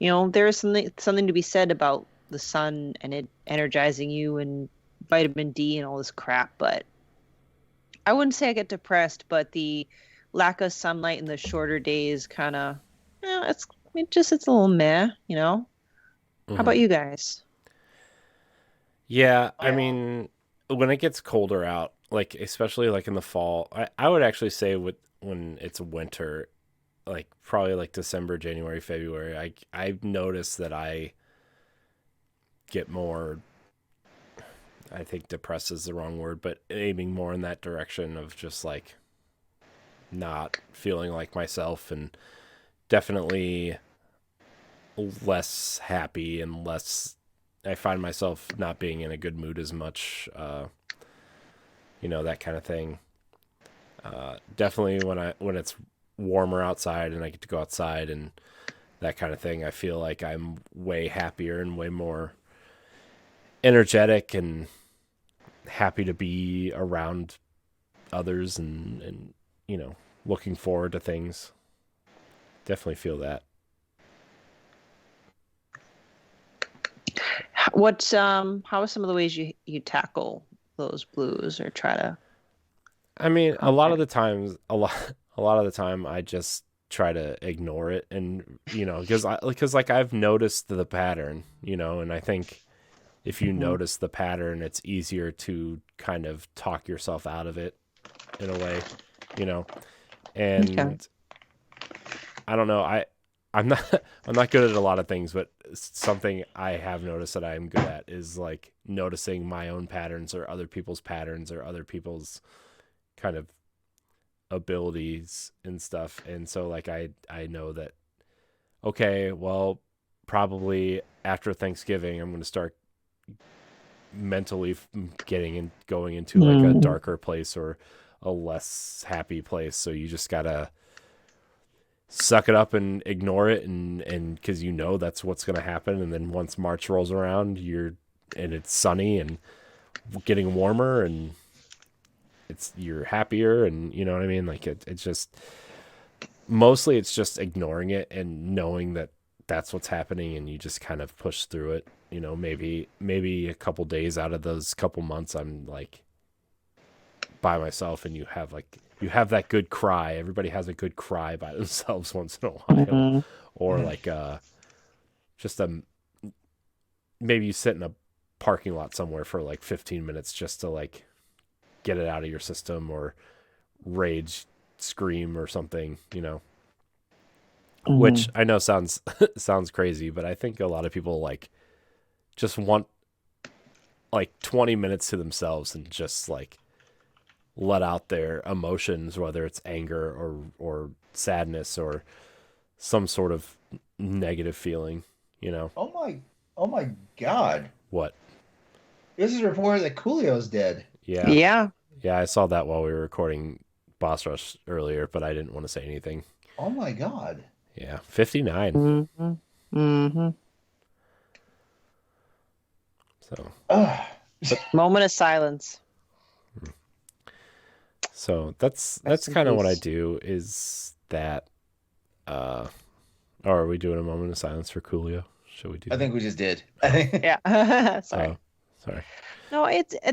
There is something to be said about the sun and it energizing you and vitamin D and all this crap, but I wouldn't say I get depressed, but the lack of sunlight in the shorter days kind of, it's a little meh, How about you guys? Yeah, I mean, when it gets colder out, like especially like in the fall, I would actually say when it's winter, like probably like December, January, February, I've noticed that I get more, I think depressed is the wrong word, but aiming more in that direction of just like not feeling like myself, and definitely less happy and less, I find myself not being in a good mood as much, that kind of thing. Definitely when it's warmer outside and I get to go outside and that kind of thing, I feel like I'm way happier and way more energetic and happy to be around others and looking forward to things. Definitely feel that. How are some of the ways you tackle those blues or try to? I mean, a lot of the time I just try to ignore it, and because like I've noticed the pattern, and I think if you notice the pattern, it's easier to kind of talk yourself out of it in a way, and Okay. I don't know, I'm not good at a lot of things, but something I have noticed that I'm good at is like noticing my own patterns or other people's patterns or other people's kind of abilities and stuff. And so like I know that, okay, well, probably after Thanksgiving, I'm going to start mentally going into like a darker place or a less happy place. So you just gotta suck it up and ignore it, and because that's what's going to happen. And then once March rolls around, it's sunny and getting warmer, and you're happier, and you know what I mean. Like it's just mostly it's just ignoring it and knowing that that's what's happening, and you just kind of push through it. Maybe a couple days out of those couple months, I'm like by myself, and you have that good cry. Everybody has a good cry by themselves once in a while, or like just maybe you sit in a parking lot somewhere for like 15 minutes just to like get it out of your system, or rage scream or something, which I know sounds crazy, but I think a lot of people like just want like 20 minutes to themselves and just like let out their emotions, whether it's anger or sadness or some sort of negative feeling, Oh my God. What? This is reported that Coolio's dead. Yeah. Yeah, I saw that while we were recording Boss Rush earlier, but I didn't want to say anything. Oh my God. Yeah, 59. So. Moment of silence. So that's kind of what I do. Is that, are we doing a moment of silence for Coolio? Should we do? I think we just did. Yeah. Sorry. Sorry. No,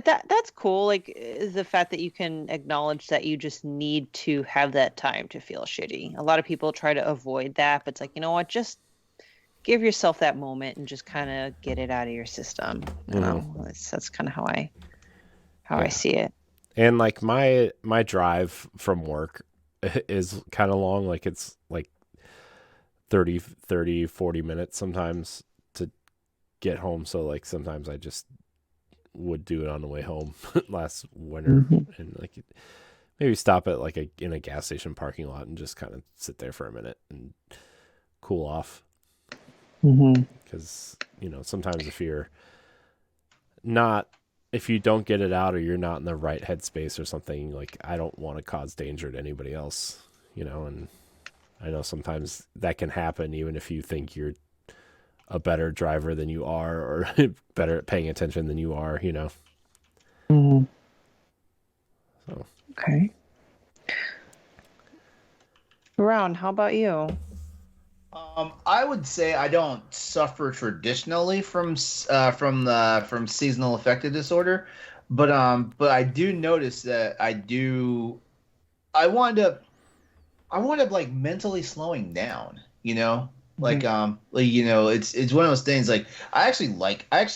that's cool. Like the fact that you can acknowledge that you just need to have that time to feel shitty. A lot of people try to avoid that, but it's like, you know what? Just give yourself that moment and just kind of get it out of your system. That's kind of how I see it. And like my drive from work is kind of long. Like it's like 30, 40 minutes sometimes to get home. So like sometimes I just would do it on the way home last winter, and like maybe stop at like in a gas station parking lot and just kind of sit there for a minute and cool off. Because sometimes if you don't get it out, or you're not in the right headspace or something, like I don't want to cause danger to anybody else, and I know sometimes that can happen even if you think you're a better driver than you are, or better at paying attention than you are, So. Okay. LeRon, how about you? I would say I don't suffer traditionally from seasonal affective disorder, but I do notice that I wind up like mentally slowing down, like it's one of those things. Like I actually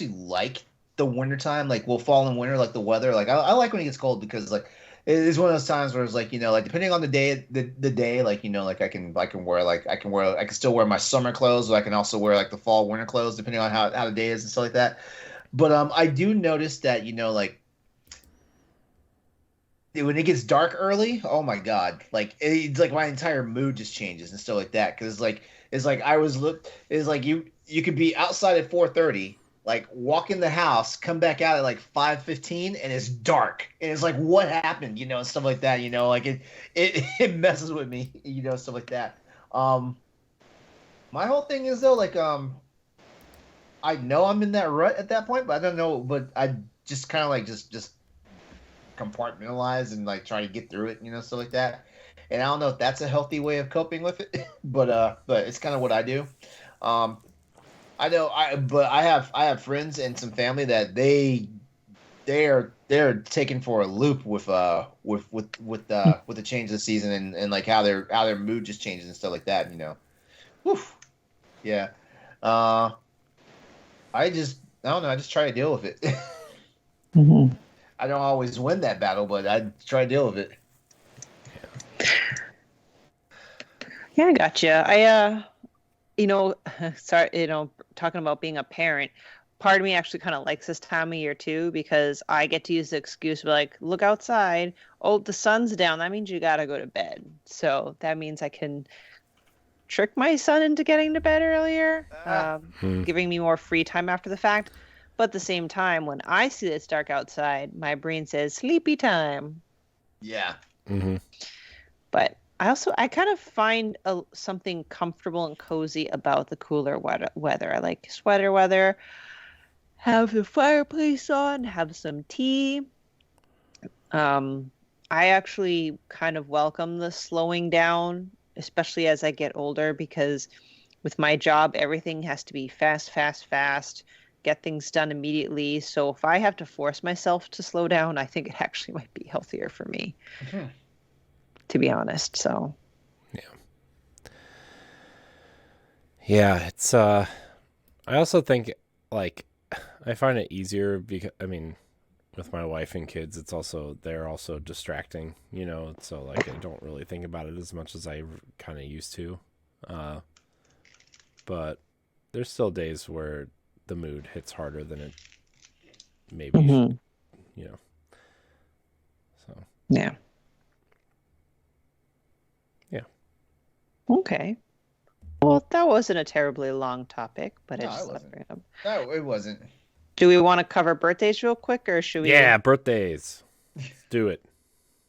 like the wintertime, like fall and winter, like the weather. Like I like when it gets cold, because like it's one of those times where it's like, like depending on the day, like like I can still wear my summer clothes, or I can also wear like the fall winter clothes depending on how the day is and stuff like that. But I do notice that like when it gets dark early, oh my God, like it's like my entire mood just changes and stuff like that, because it's like you could be outside at 4:30, like walk in the house, come back out at like 5:15, and it's dark, and it's like, what happened, and stuff like that, like it messes with me, stuff like that. My whole thing is though, like I know I'm in that rut at that point, but I don't know, but I just kind of like just compartmentalize and like try to get through it, stuff like that. And I don't know if that's a healthy way of coping with it, but it's kind of what I do. I know I have friends and some family that they're taken for a loop with the change of the season, and like how their mood just changes and stuff like that, Woof. Yeah. I don't know, I just try to deal with it. I don't always win that battle, but I try to deal with it. Yeah, I gotcha. Sorry, talking about being a parent, part of me actually kind of likes this time of year too, because I get to use the excuse of like, look outside. Oh, the sun's down. That means you got to go to bed. So that means I can trick my son into getting to bed earlier, giving me more free time after the fact. But at the same time, when I see that it's dark outside, my brain says sleepy time. Yeah. But I kind of find something comfortable and cozy about the cooler weather. I like sweater weather, have the fireplace on, have some tea. Um, I actually kind of welcome the slowing down, especially as I get older, because with my job, everything has to be fast, fast, fast, get things done immediately. So if I have to force myself to slow down, I think it actually might be healthier for me, Mhm. to be honest. So, Yeah, it's I also think like I find it easier because I mean with my wife and kids it's also they're also distracting, you know, so like I don't really think about it as much as I kind of used to. Uh but there's still days where the mood hits harder than it maybe mhm, you know. So, yeah. yeah. Okay. Well, that wasn't a terribly long topic, but I No, it just thought wasn't. bring it up. No, it wasn't. Do we want to cover birthdays real quick, or should we? Yeah, birthdays. Let's do it.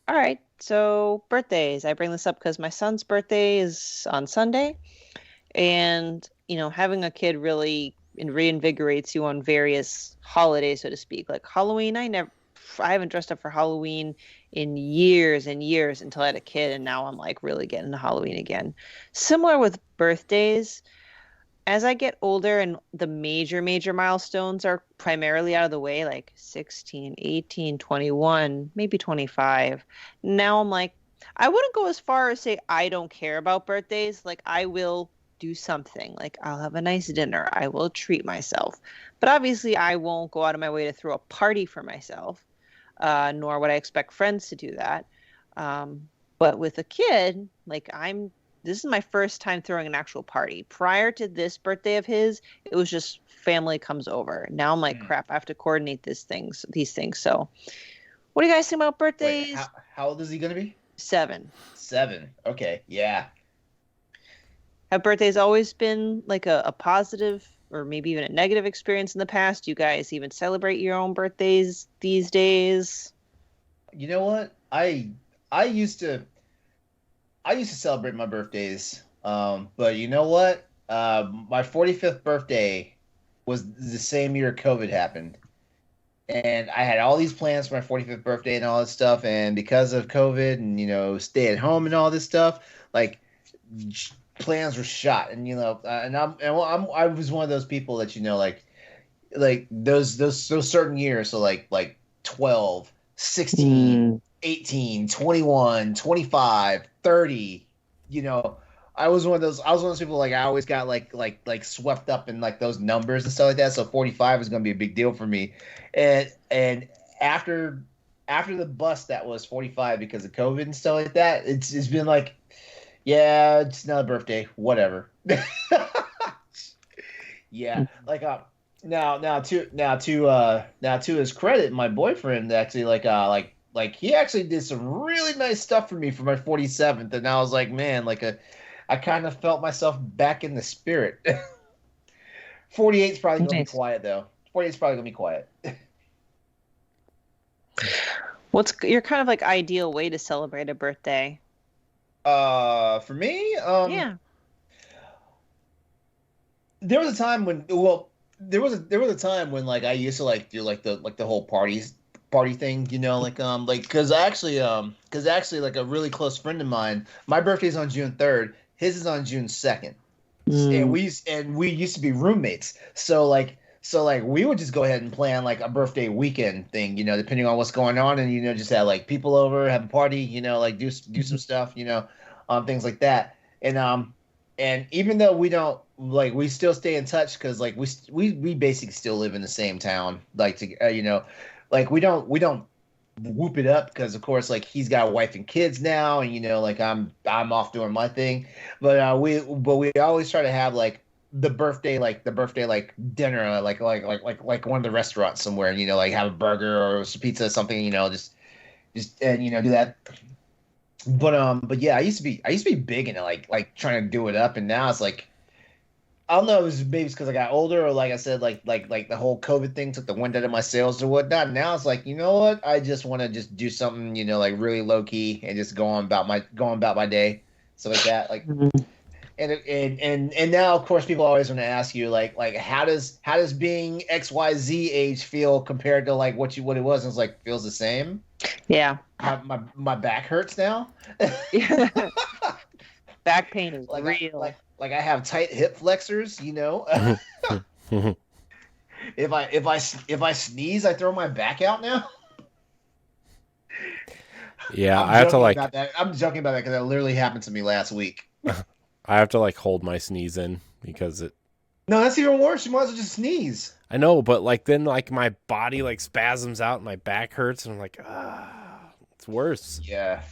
All right. So birthdays. I bring this up because my son's birthday is on Sunday, and having a kid really reinvigorates you on various holidays, so to speak. Like Halloween, I haven't dressed up for Halloween in years and years until I had a kid, and now I'm like really getting to Halloween again. Similar with birthdays, as I get older and the major milestones are primarily out of the way, like 16, 18, 21, maybe 25, now I'm like, I wouldn't go as far as say I don't care about birthdays. Like, I will do something. Like, I'll have a nice dinner. I will treat myself. But obviously, I won't go out of my way to throw a party for myself, nor would I expect friends to do that. But with a kid, like, this is my first time throwing an actual party. Prior to this birthday of his, it was just family comes over. Now I'm like, Hmm. crap, I have to coordinate these things. So, what do you guys think about Wait, birthdays? how old is he gonna be? 7. 7. Okay, yeah. Have birthdays always been like a positive or maybe even a negative experience in the past? Do you guys even celebrate your own birthdays these days? You know what? I used to celebrate my birthdays. But you know what? My 45th birthday was the same year COVID happened. And I had all these plans for my 45th birthday and all this stuff. And because of COVID and, stay at home and all this stuff, like plans were shot. And, I was one of those people that, those certain years. So like 12, 16, Mm, 18, 21, 25, 30. you know, I was one of those people, like, I always got like swept up in like those numbers and stuff like that. So 45 is going to be a big deal for me. And after the bust that was 45 because of COVID and stuff like that, it's been like, yeah, it's another birthday, whatever. Yeah, like now to his credit, my boyfriend actually like he actually did some really nice stuff for me for my 47th, and I was like, man, I kind of felt myself back in the spirit. 48 is probably gonna be nice. quiet though. 48 is probably gonna be quiet. What's your kind of like ideal way to celebrate a birthday? For me, Yeah. there was a time when there was a time when like I used to like do like the whole party thing, like because actually like a really close friend of mine, my birthday's on June 3rd, his is on June 2nd, and Mm, we used to be roommates, so like we would just go ahead and plan like a birthday weekend thing, depending on what's going on, and just have like people over, have a party, like do some stuff, things like that, and even though we don't like, we still stay in touch because like we basically still live in the same town, like to like we don't whoop it up because of course like he's got a wife and kids now, and like I'm off doing my thing, but we always try to have like the birthday like dinner, like one of the restaurants somewhere, and like have a burger or some pizza or something, just and do that. But yeah, I used to be big into like trying to do it up, and now it's like I don't know. It was maybe it's because I got older, or like I said, like the whole COVID thing took the wind out of my sails or whatnot. Now it's like, you know what? I just want to just do something, like really low key and just going about my day, stuff like that. Like, Mhm. and now, of course, people always want to ask you like how does being XYZ age feel compared to like what it was? And it's like feels the same. Yeah. My back hurts now. Back pain is like real. like I have tight hip flexors. If I sneeze, I throw my back out now. Yeah, I have to like about that. I'm joking about that because that literally happened to me last week. I have to like hold my sneeze in because it. No, that's even worse. You might as well just sneeze. I know, but like then like my body like spasms out and my back hurts and I'm like, it's worse. Yeah.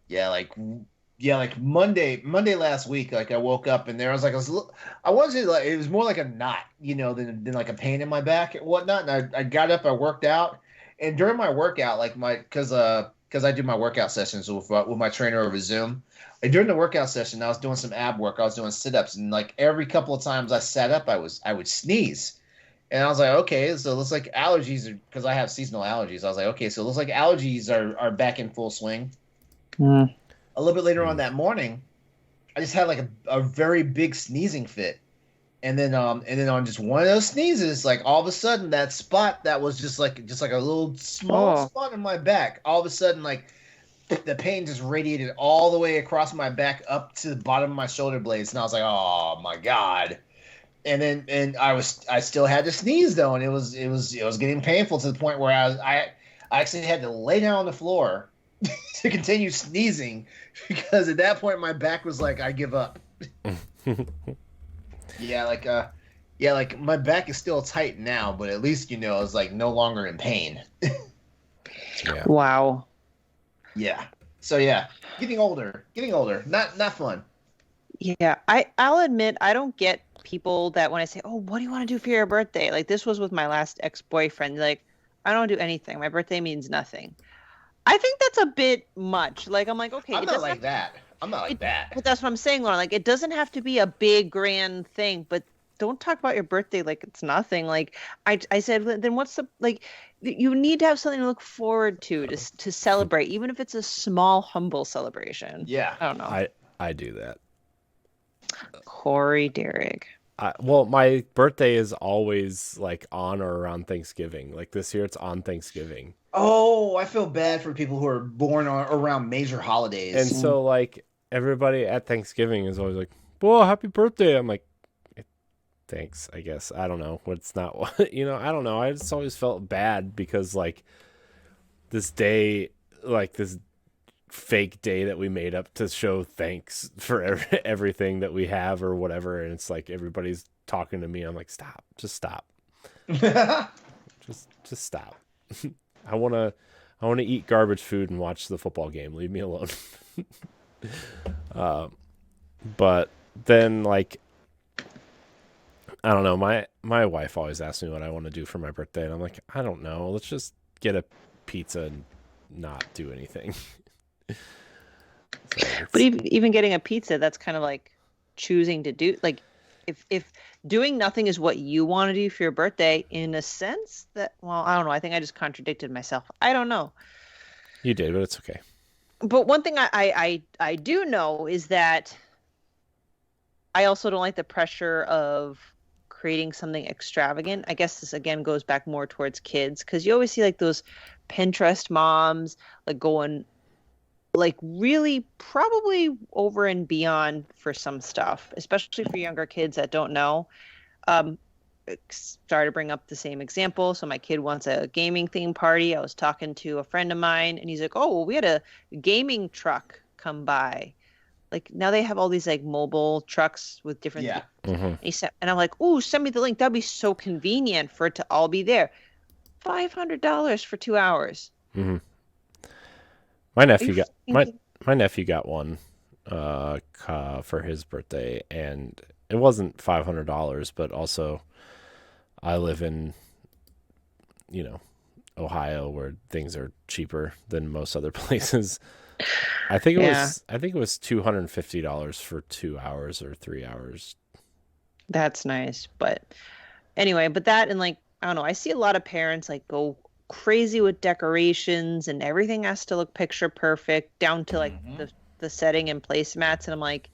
Yeah, like Monday last week, like I woke up and there was like I wasn't like it was more like a knot, than like a pain in my back and whatnot. And I got up, I worked out, and during my workout, like because I do my workout sessions with my trainer over Zoom. And during the workout session, I was doing some ab work. I was doing sit ups, and like every couple of times I sat up, I would sneeze. And I was like, okay, so it looks like allergies are because I have seasonal allergies. I was like, okay, so it looks like allergies are back in full swing. Mm. A little bit later on that morning, I just had like a very big sneezing fit. And then on just one of those sneezes, like all of a sudden that spot that was just like a little small spot in my back, all of a sudden like the pain just radiated all the way across my back up to the bottom of my shoulder blades. And I was like, oh my God. And I still had to sneeze though, and it was getting painful to the point where I actually had to lay down on the floor to continue sneezing because at that point my back was like, I give up. Like my back is still tight now, but at least it's like no longer in pain. Yeah. Wow. Yeah. So yeah, getting older, not fun. Yeah, I'll admit I don't get people that when I say, "Oh, what do you want to do for your birthday?" Like this was with my last ex-boyfriend. Like, I don't do anything. My birthday means nothing. I think that's a bit much. Like I'm like, okay, I'm not like that. I'm not like that. But that's what I'm saying, Lauren. Like it doesn't have to be a big grand thing, but don't talk about your birthday like it's nothing. Like I said, then what's the like? You need to have something to look forward to celebrate, even if it's a small, humble celebration. Yeah. I don't know. I do that. Corey Derrick. Well, my birthday is always like on or around Thanksgiving. Like this year, it's on Thanksgiving. Oh, I feel bad for people who are born around major holidays. And so, like, everybody at Thanksgiving is always like, "Well, happy birthday!" I'm like, "Thanks, I guess." I don't know. It's not what I don't know. I just always felt bad because like this day, like this fake day that we made up to show thanks for everything that we have or whatever, and it's like everybody's talking to me. I'm like, stop, just stop, just stop. I wanna eat garbage food and watch the football game. Leave me alone. But then like I don't know. My wife always asks me what I want to do for my birthday, and I'm like, I don't know. Let's just get a pizza and not do anything. But even getting a pizza, that's kind of like choosing to do like if doing nothing is what you want to do for your birthday, in a sense that, well, I don't know. I think I just contradicted myself. I don't know. You did, but it's okay. But one thing I do know is that I also don't like the pressure of creating something extravagant. I guess this again goes back more towards kids because you always see like those Pinterest moms like going like really probably over and beyond for some stuff, especially for younger kids that don't know. Sorry to bring up the same example. So my kid wants a gaming theme party. I was talking to a friend of mine and he's like, oh, well, we had a gaming truck come by. Like now they have all these like mobile trucks with different things. Mm-hmm. And I'm like, oh, send me the link. That'd be so convenient for it to all be there. $500 for 2 hours. Mm-hmm. My nephew got one for his birthday, and it wasn't $500, but also I live in Ohio where things are cheaper than most other places. I think it was $250 for 2 hours or 3 hours. That's nice. But anyway, but that and like, I don't know, I see a lot of parents like go crazy with decorations and everything has to look picture perfect down to like Mm-hmm. the setting and placemats. And I'm like,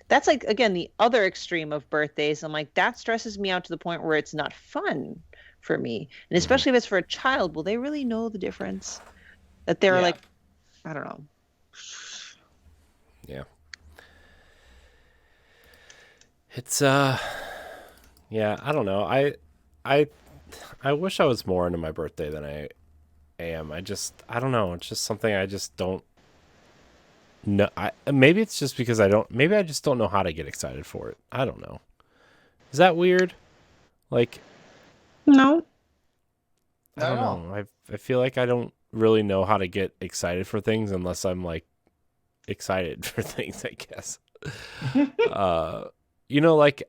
that's like again the other extreme of birthdays. I'm like, that stresses me out to the point where it's not fun for me. And Mhm. especially if it's for a child, will they really know the difference? That they're Yeah. like, I don't know. Yeah. It's yeah, I don't know. I I wish I was more into my birthday than I am. I don't know. It's just something I just don't know. Maybe it's just because maybe I just don't know how to get excited for it. I don't know. Is that weird? Like, No. I Not don't at all. know. I feel like I don't really know how to get excited for things unless I'm like excited for things, I guess. Uh, like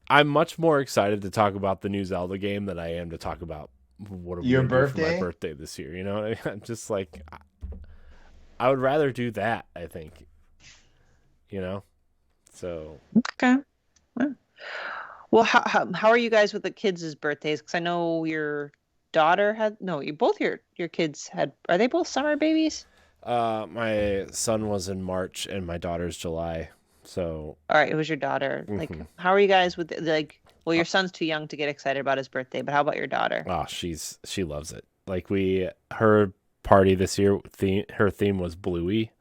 I'm much more excited to talk about the new Zelda game than I am to talk about what are we Your going to do for my birthday? birthday this year. You know what I mean? I'm just like, I would rather do that, I think, you know? So, Okay. Well, how are you guys with the kids' birthdays? Because I know your daughter had no, you both your kids had. Are they both summer babies? my son was in March and my daughter's July. So, All right, it was your daughter. Like, mhm. how are you guys with like? Well, Uh, your son's too young to get excited about his birthday, but how about your daughter? she loves it. Like her party this year, her theme was Bluey,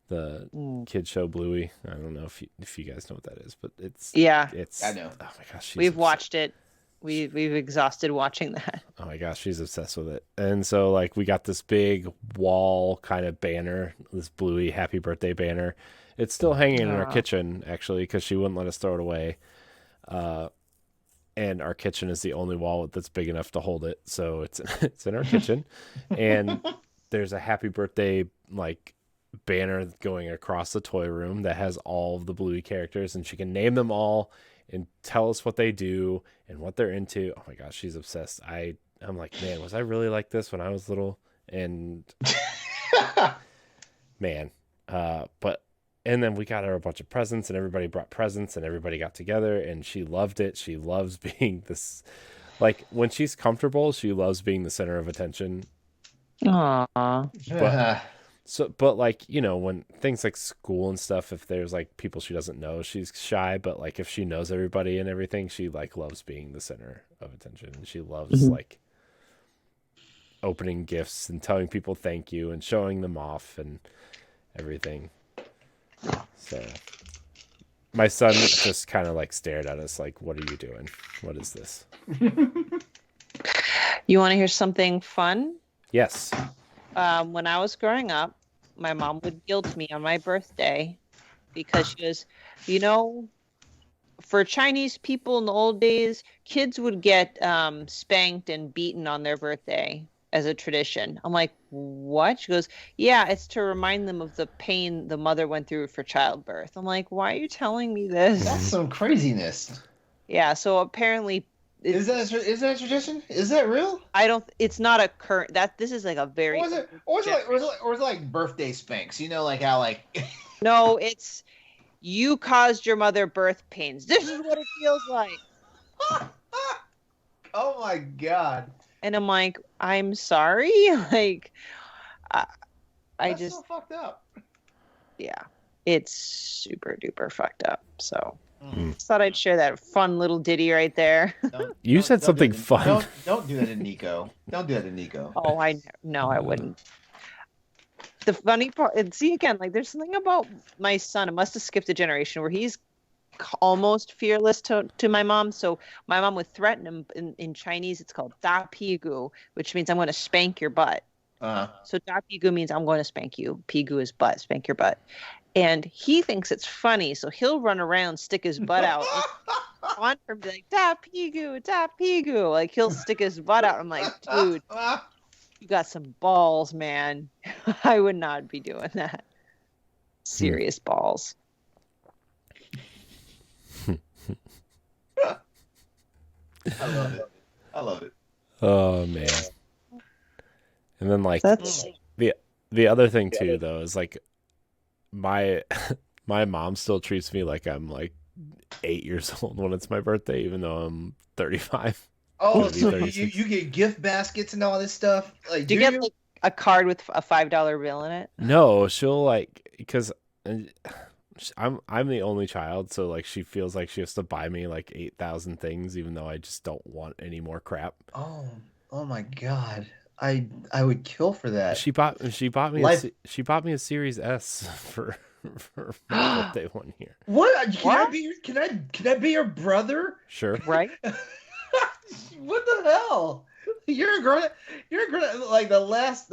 the Mm. kid show Bluey. I don't know if you guys know what that is, but Yeah, it's I know. oh my gosh, she's we've obsessed. watched it. We've exhausted watching that. Oh my gosh, she's obsessed with it. And so like we got this big wall kind of banner, this Bluey happy birthday banner. It's still hanging in our Oh. kitchen actually because she wouldn't let us throw it away. Uh, and our kitchen is the only wall that's big enough to hold it, so it's it's in our kitchen. And there's a happy birthday like banner going across the toy room that has all of the Bluey characters, and she can name them all and tell us what they do and what they're into. Oh my gosh, she's obsessed. I'm like, man, was I really like this when I was little? And man, but and then we got her a bunch of presents, and everybody brought presents, and everybody got together, and she loved it. She loves being this, like when she's comfortable, she loves being the center of attention. Aw. But but like when things like school and stuff, if there's like people she doesn't know, she's shy. But like if she knows everybody and everything, she like loves being the center of attention. And she loves Mhm. like opening gifts and telling people thank you and showing them off and everything. So my son just kind of like stared at us like, what are you doing? What is this? You want to hear something fun? Yes. When I was growing up, my mom would guilt me on my birthday because she goes, you know, for Chinese people in the old days, kids would get spanked and beaten on their birthday as a tradition. I'm like, what? She goes, yeah, it's to remind them of the pain the mother went through for childbirth. I'm like, why are you telling me this? That's some craziness. Yeah, so apparently Is that a tradition? Is that real? I don't. It's not a current. That this is like a very. Or is it? Or is it like? Or is it like birthday spanks? You know, like how like. No, it's you caused your mother birth pains. This is what it feels like. Oh my god. And I'm like, I'm sorry. Like, I That's just, so fucked up. yeah, it's super duper fucked up. So Mm. just thought I'd share that fun little ditty right there. You said do something that to- fun. Don't do that to Nico. Don't do that to Nico. Oh, no, I wouldn't. The funny part, and see again, like there's something about my son. It must have skipped a generation where he's almost fearless to my mom. So my mom would threaten him in Chinese. It's called da pigu, which means I'm going to spank your butt. So da pigu means I'm going to spank you. Pigu is butt, spank your butt. And he thinks it's funny, so he'll run around, stick his butt out on her, and be like da pigu. Like he'll stick his butt out. I'm like, dude, you got some balls, man. I would not be doing that. Serious balls. I love it. I love it. Oh man. And then like That's the other thing too though is like my my mom still treats me like I'm like 8 years old when it's my birthday, even though I'm 35. Oh, Gonna be so 36. you get gift baskets and all this stuff? Like, Do you get like a card with a $5 bill in it? No, she'll like because I'm the only child, so like she feels like she has to buy me like 8,000 things, even though I just don't want any more crap. Oh my God. I would kill for that. She bought me Life. she bought me a Series S for my birthday one year. What? What? Can I be your brother? Sure. Right? What the hell? You're a grown. Like the last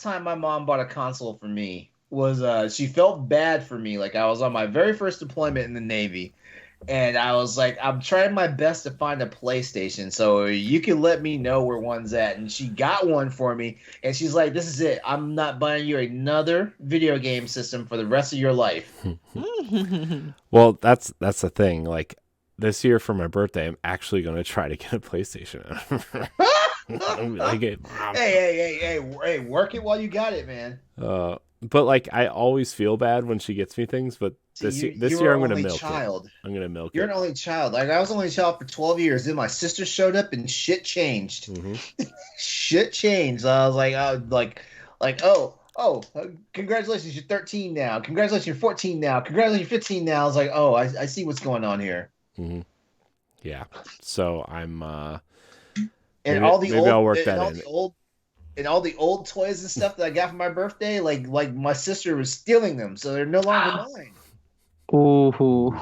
time my mom bought a console for me was she felt bad for me. Like I was on my very first deployment in the Navy, and I was like, I'm trying my best to find a PlayStation, so you can let me know where one's at. And she got one for me, and she's like, "This is it. I'm not buying you another video game system for the rest of your life." Well, that's the thing. Like this year for my birthday, I'm actually going to try to get a PlayStation. I'm like, Hey, work it while you got it, man. But like I always feel bad when she gets me things, but this year I'm going to milk it. I'm going to milk You're it. an only child. Like I was an only child for 12 years. Then my sister showed up and shit changed. Mm-hmm. Shit changed. I was like, oh, congratulations, you're 13 now. Congratulations, you're 14 now. Congratulations, you're 15 now. I was like, oh, I see what's going on here. Mm-hmm. Yeah. So I'm And I'll work that in. And all the old toys and stuff that I got for my birthday, like my sister was stealing them, so they're no longer mine. Ooh.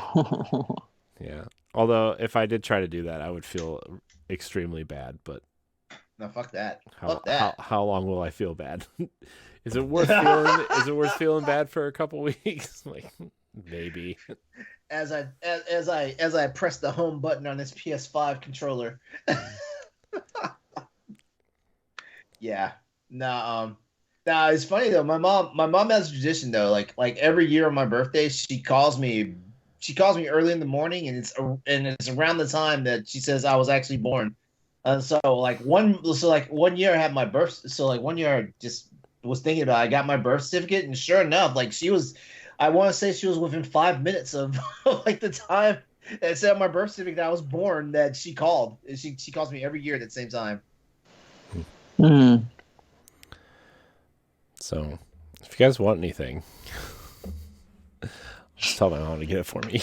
Yeah. Although if I did try to do that, I would feel extremely bad. But No, fuck that. how long will I feel bad? Is it worth feeling bad for a couple weeks? Like maybe. As I press the home button on this PS5 controller. Yeah. No, it's funny though. My mom has a tradition though. Like every year on my birthday, she calls me early in the morning, and it's around the time that she says I was actually born. So one year I had my birth. So like one year I just was thinking about it. I got my birth certificate, and sure enough, like I want to say she was within 5 minutes of like the time that said on my birth certificate that I was born, that she called. She calls me every year at the same time. Mm. So, if you guys want anything, just tell my mom to get it for me.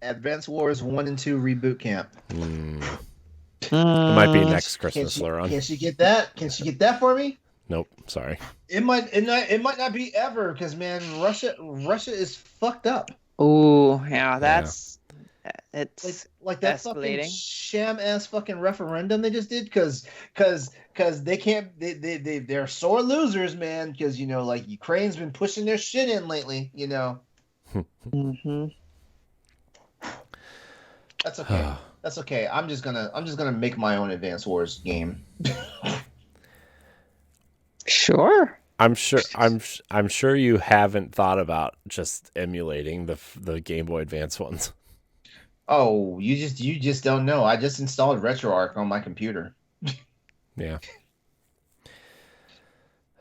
Advance Wars 1 and 2 Reboot Camp. It might be next Christmas, LeRon. Can she get that? Can she get that for me? Nope, sorry. It might not be ever, because man, Russia is fucked up. Ooh, yeah, it's Like that escalating. fucking sham ass fucking referendum they just did, because they can't, they're sore losers, man, because like Ukraine's been pushing their shit in lately. Mm-hmm. That's okay. That's okay. I'm just gonna make my own Advance Wars game. Sure. I'm sure you haven't thought about just emulating the Game Boy Advance ones. Oh, you just don't know. I just installed RetroArch on my computer. Yeah.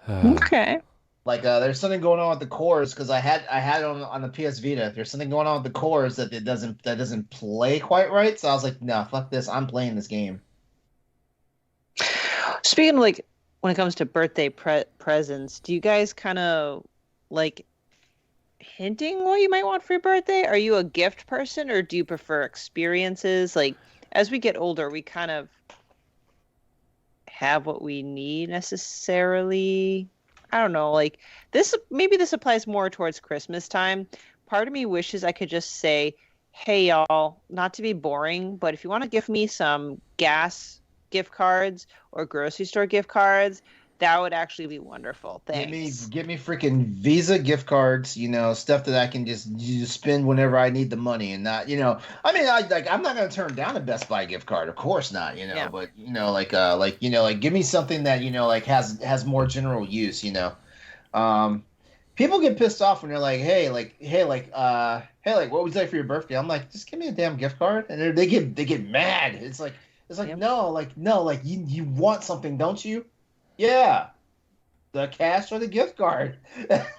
Okay. Like there's something going on with the cores, because I had it on the PS Vita. There's something going on with the cores that doesn't play quite right. So I was like, no, fuck this. I'm playing this game. Speaking of like when it comes to birthday presents, do you guys kind of like hinting what you might want for your birthday? Are you a gift person, or do you prefer experiences? Like as we get older, we kind of have what we need necessarily. I don't know, like maybe this applies more towards Christmas time. Part of me wishes I could just say, hey y'all, not to be boring, but if you want to give me some gas gift cards or grocery store gift cards, that would actually be wonderful. Thanks. Give me freaking Visa gift cards, stuff that I can just spend whenever I need the money, and not, I mean, I'm not gonna turn down a Best Buy gift card, of course not, Yeah. but give me something that like has more general use, People get pissed off when they're like, hey, what would you like for your birthday? I'm like, just give me a damn gift card, and they get mad. It's like Yep. no, you want something, don't you? Yeah. The cash or the gift card.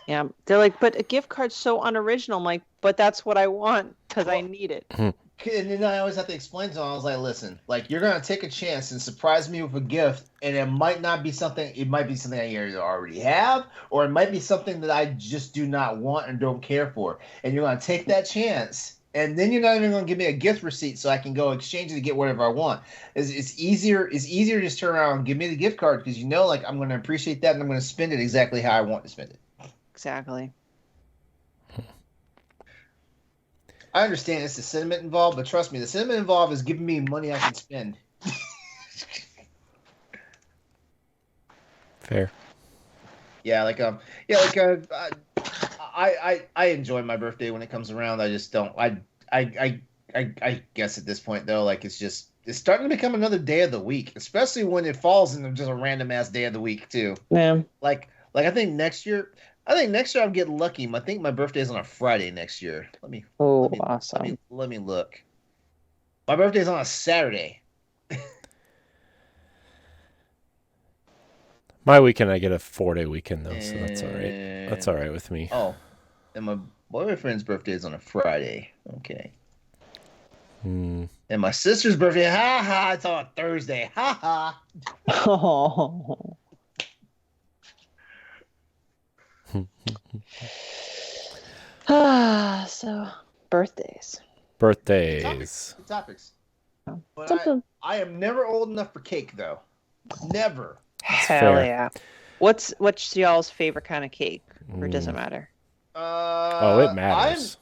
Yeah, they're like, but a gift card's so unoriginal. I'm like, but that's what I want because I Well, need it. and then I always have to explain to them. I was like, listen, like you're gonna take a chance and surprise me with a gift, and it might not be something. It might be something I either already have, or it might be something that I just do not want and don't care for. And you're gonna take that chance, and then you're not even gonna give me a gift receipt so I can go exchange it to get whatever I want. It's easier. It's easier to just turn around and give me the gift card because you know, like I'm gonna appreciate that and I'm gonna spend it exactly how I want to spend it. Exactly. I understand it's the sentiment involved, but trust me, the sentiment involved is giving me money I can spend. Fair. I enjoy my birthday when it comes around. I just don't. I guess at this point though, like it's starting to become another day of the week, especially when it falls into just a random ass day of the week too. Yeah. Like I think next year. I'm getting lucky. I think my birthday is on a Friday next year. Awesome. Let me look. My birthday is on a Saturday. My weekend, I get a 4-day weekend though, so that's all right. That's all right with me. Oh, and my boyfriend's birthday is on a Friday. Okay. And my sister's birthday, it's on a Thursday. Oh. So birthdays. Birthdays. Topics. Oh. But I am never old enough for cake though. Never. Hell fair. yeah. What's y'all's favorite kind of cake? Or does it matter? It matters.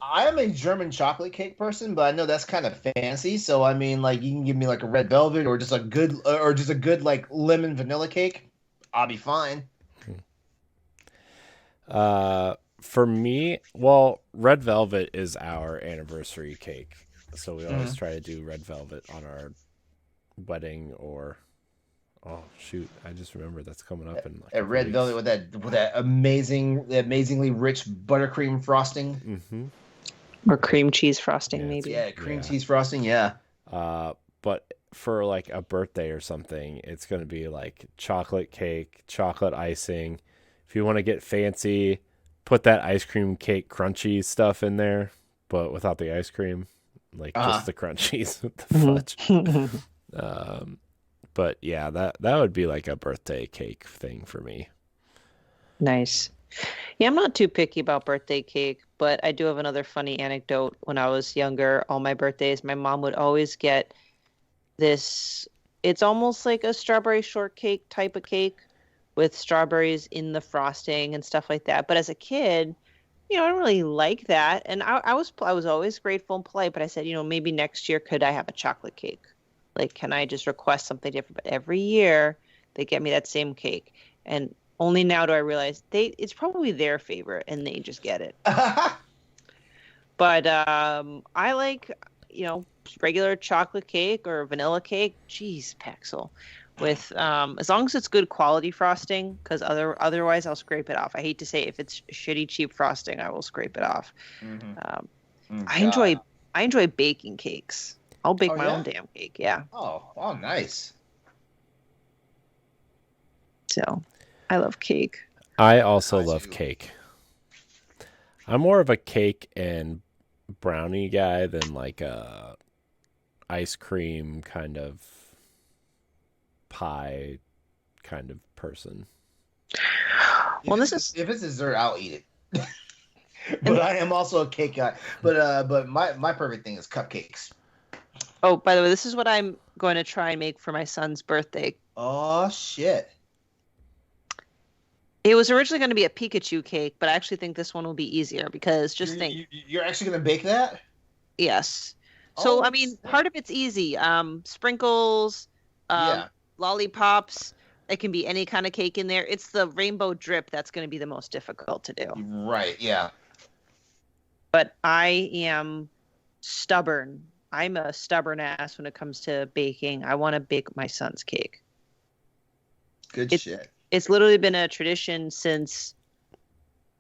I am a German chocolate cake person, but I know that's kind of fancy. So I mean, like you can give me like a red velvet or just a good like lemon vanilla cake. I'll be fine. For me, well, red velvet is our anniversary cake, so we always try to do red velvet on our wedding or. Oh shoot! I just remembered that's coming up in like a red velvet with that amazingly rich buttercream frosting. Mm-hmm. Or cream cheese frosting, maybe. Yeah, cream cheese frosting. Yeah. But for like a birthday or something, it's gonna be like chocolate cake, chocolate icing. If you want to get fancy, put that ice cream cake crunchy stuff in there, but without the ice cream, like just the crunchies with the fudge. But yeah, that would be like a birthday cake thing for me. Nice. Yeah, I'm not too picky about birthday cake, but I do have another funny anecdote. When I was younger, all my birthdays, my mom would always get this, it's almost like a strawberry shortcake type of cake with strawberries in the frosting and stuff like that. But as a kid, I don't really like that. And I was always grateful and polite, but I said, maybe next year could I have a chocolate cake? Like, can I just request something different? But every year they get me that same cake. And only now do I realize it's probably their favorite and they just get it. But I like, regular chocolate cake or vanilla cake. Jeez, Paxel. With as long as it's good quality frosting, because otherwise I'll scrape it off. I hate to say it, if it's shitty cheap frosting, I will scrape it off. I enjoy baking cakes. I'll bake my own damn cake. Yeah. Oh, nice. So, I love cake. I also love cake. I'm more of a cake and brownie guy than like a ice cream kind of pie kind of person. Well, if it's dessert, I'll eat it. But I am also a cake guy. But my perfect thing is cupcakes. Oh, by the way, this is what I'm going to try and make for my son's birthday. Oh shit! It was originally going to be a Pikachu cake, but I actually think this one will be easier because you're actually going to bake that? Yes. So I mean, part of it's easy. Sprinkles, lollipops. It can be any kind of cake in there. It's the rainbow drip that's going to be the most difficult to do. Right. Yeah. But I am stubborn. I'm a stubborn ass when it comes to baking. I want to bake my son's cake. Good shit. It's literally been a tradition since,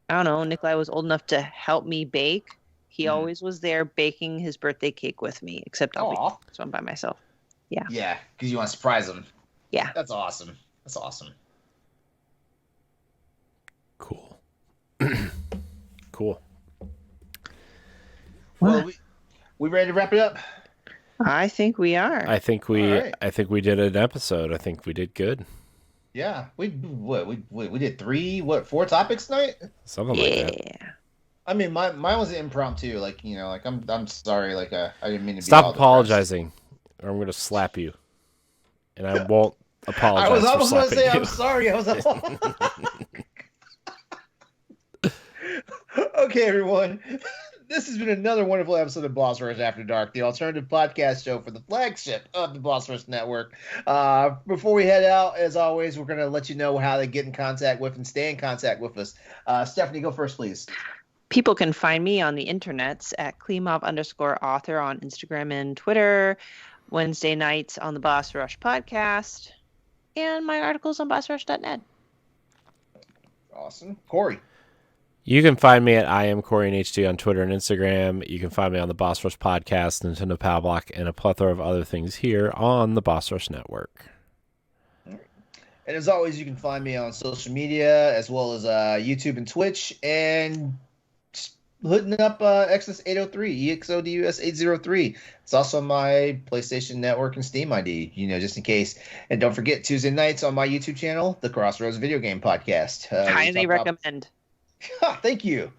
I don't know, Nikolai was old enough to help me bake. He always was there baking his birthday cake with me, except I'll bake this one by myself. Yeah. Yeah, because you want to surprise him. Yeah. That's awesome. That's awesome. Cool. Cool. Well, we ready to wrap it up? I think we are. I think we did an episode. I think we did good. Yeah, we did 4 topics tonight? Something like that. Yeah. I mean, mine was impromptu. Like, you know, like I'm sorry. Like, I didn't mean to. Stop be all apologizing, or I'm gonna slap you, and I won't apologize. I was almost for going to say slapping I'm sorry. I was. Okay, everyone. This has been another wonderful episode of Boss Rush After Dark, the alternative podcast show for the flagship of the Boss Rush Network. Before we head out, as always, we're going to let you know how to get in contact with and stay in contact with us. Stephanie, go first, please. People can find me on the internets at Klimov_author on Instagram and Twitter, Wednesday nights on the Boss Rush podcast, and my articles on bossrush.net. Awesome. Corey. You can find me at IamCoreyNHD on Twitter and Instagram. You can find me on the Boss Rush podcast, Nintendo Power Block, and a plethora of other things here on the Boss Rush Network. And as always, you can find me on social media as well as YouTube and Twitch, and hitting up Exodus 803, EXODUS 803. It's also my PlayStation Network and Steam ID, you know, just in case. And don't forget, Tuesday nights on my YouTube channel, the Crossroads Video Game Podcast. Highly recommend. Thank you.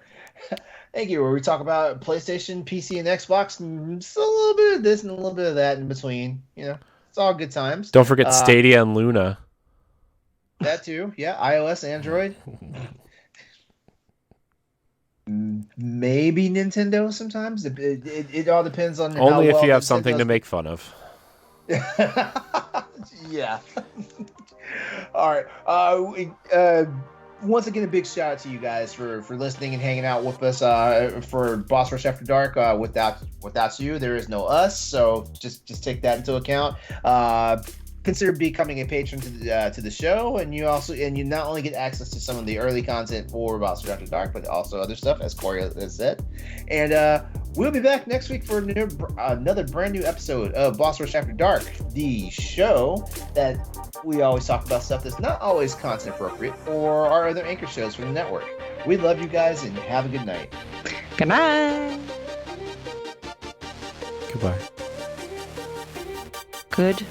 Thank you. Where we talk about PlayStation, PC, and Xbox, and just a little bit of this and a little bit of that in between. You know, it's all good times. Don't forget Stadia and Luna. That too. Yeah, iOS, Android. Maybe Nintendo sometimes. It all depends on only how if well you have Nintendo's... something to make fun of. Yeah. All right. Once again, a big shout out to you guys for listening and hanging out with us for Boss Rush After Dark. Without you, there is no us. So just take that into account. Consider becoming a patron to the show, and you not only get access to some of the early content for Boss Rush After Dark, but also other stuff, as Corey has said. And we'll be back next week for another brand new episode of Boss Rush After Dark, the show that we always talk about stuff that's not always content appropriate or our other anchor shows for the network. We love you guys, and have a good night. Good night. Goodbye. Good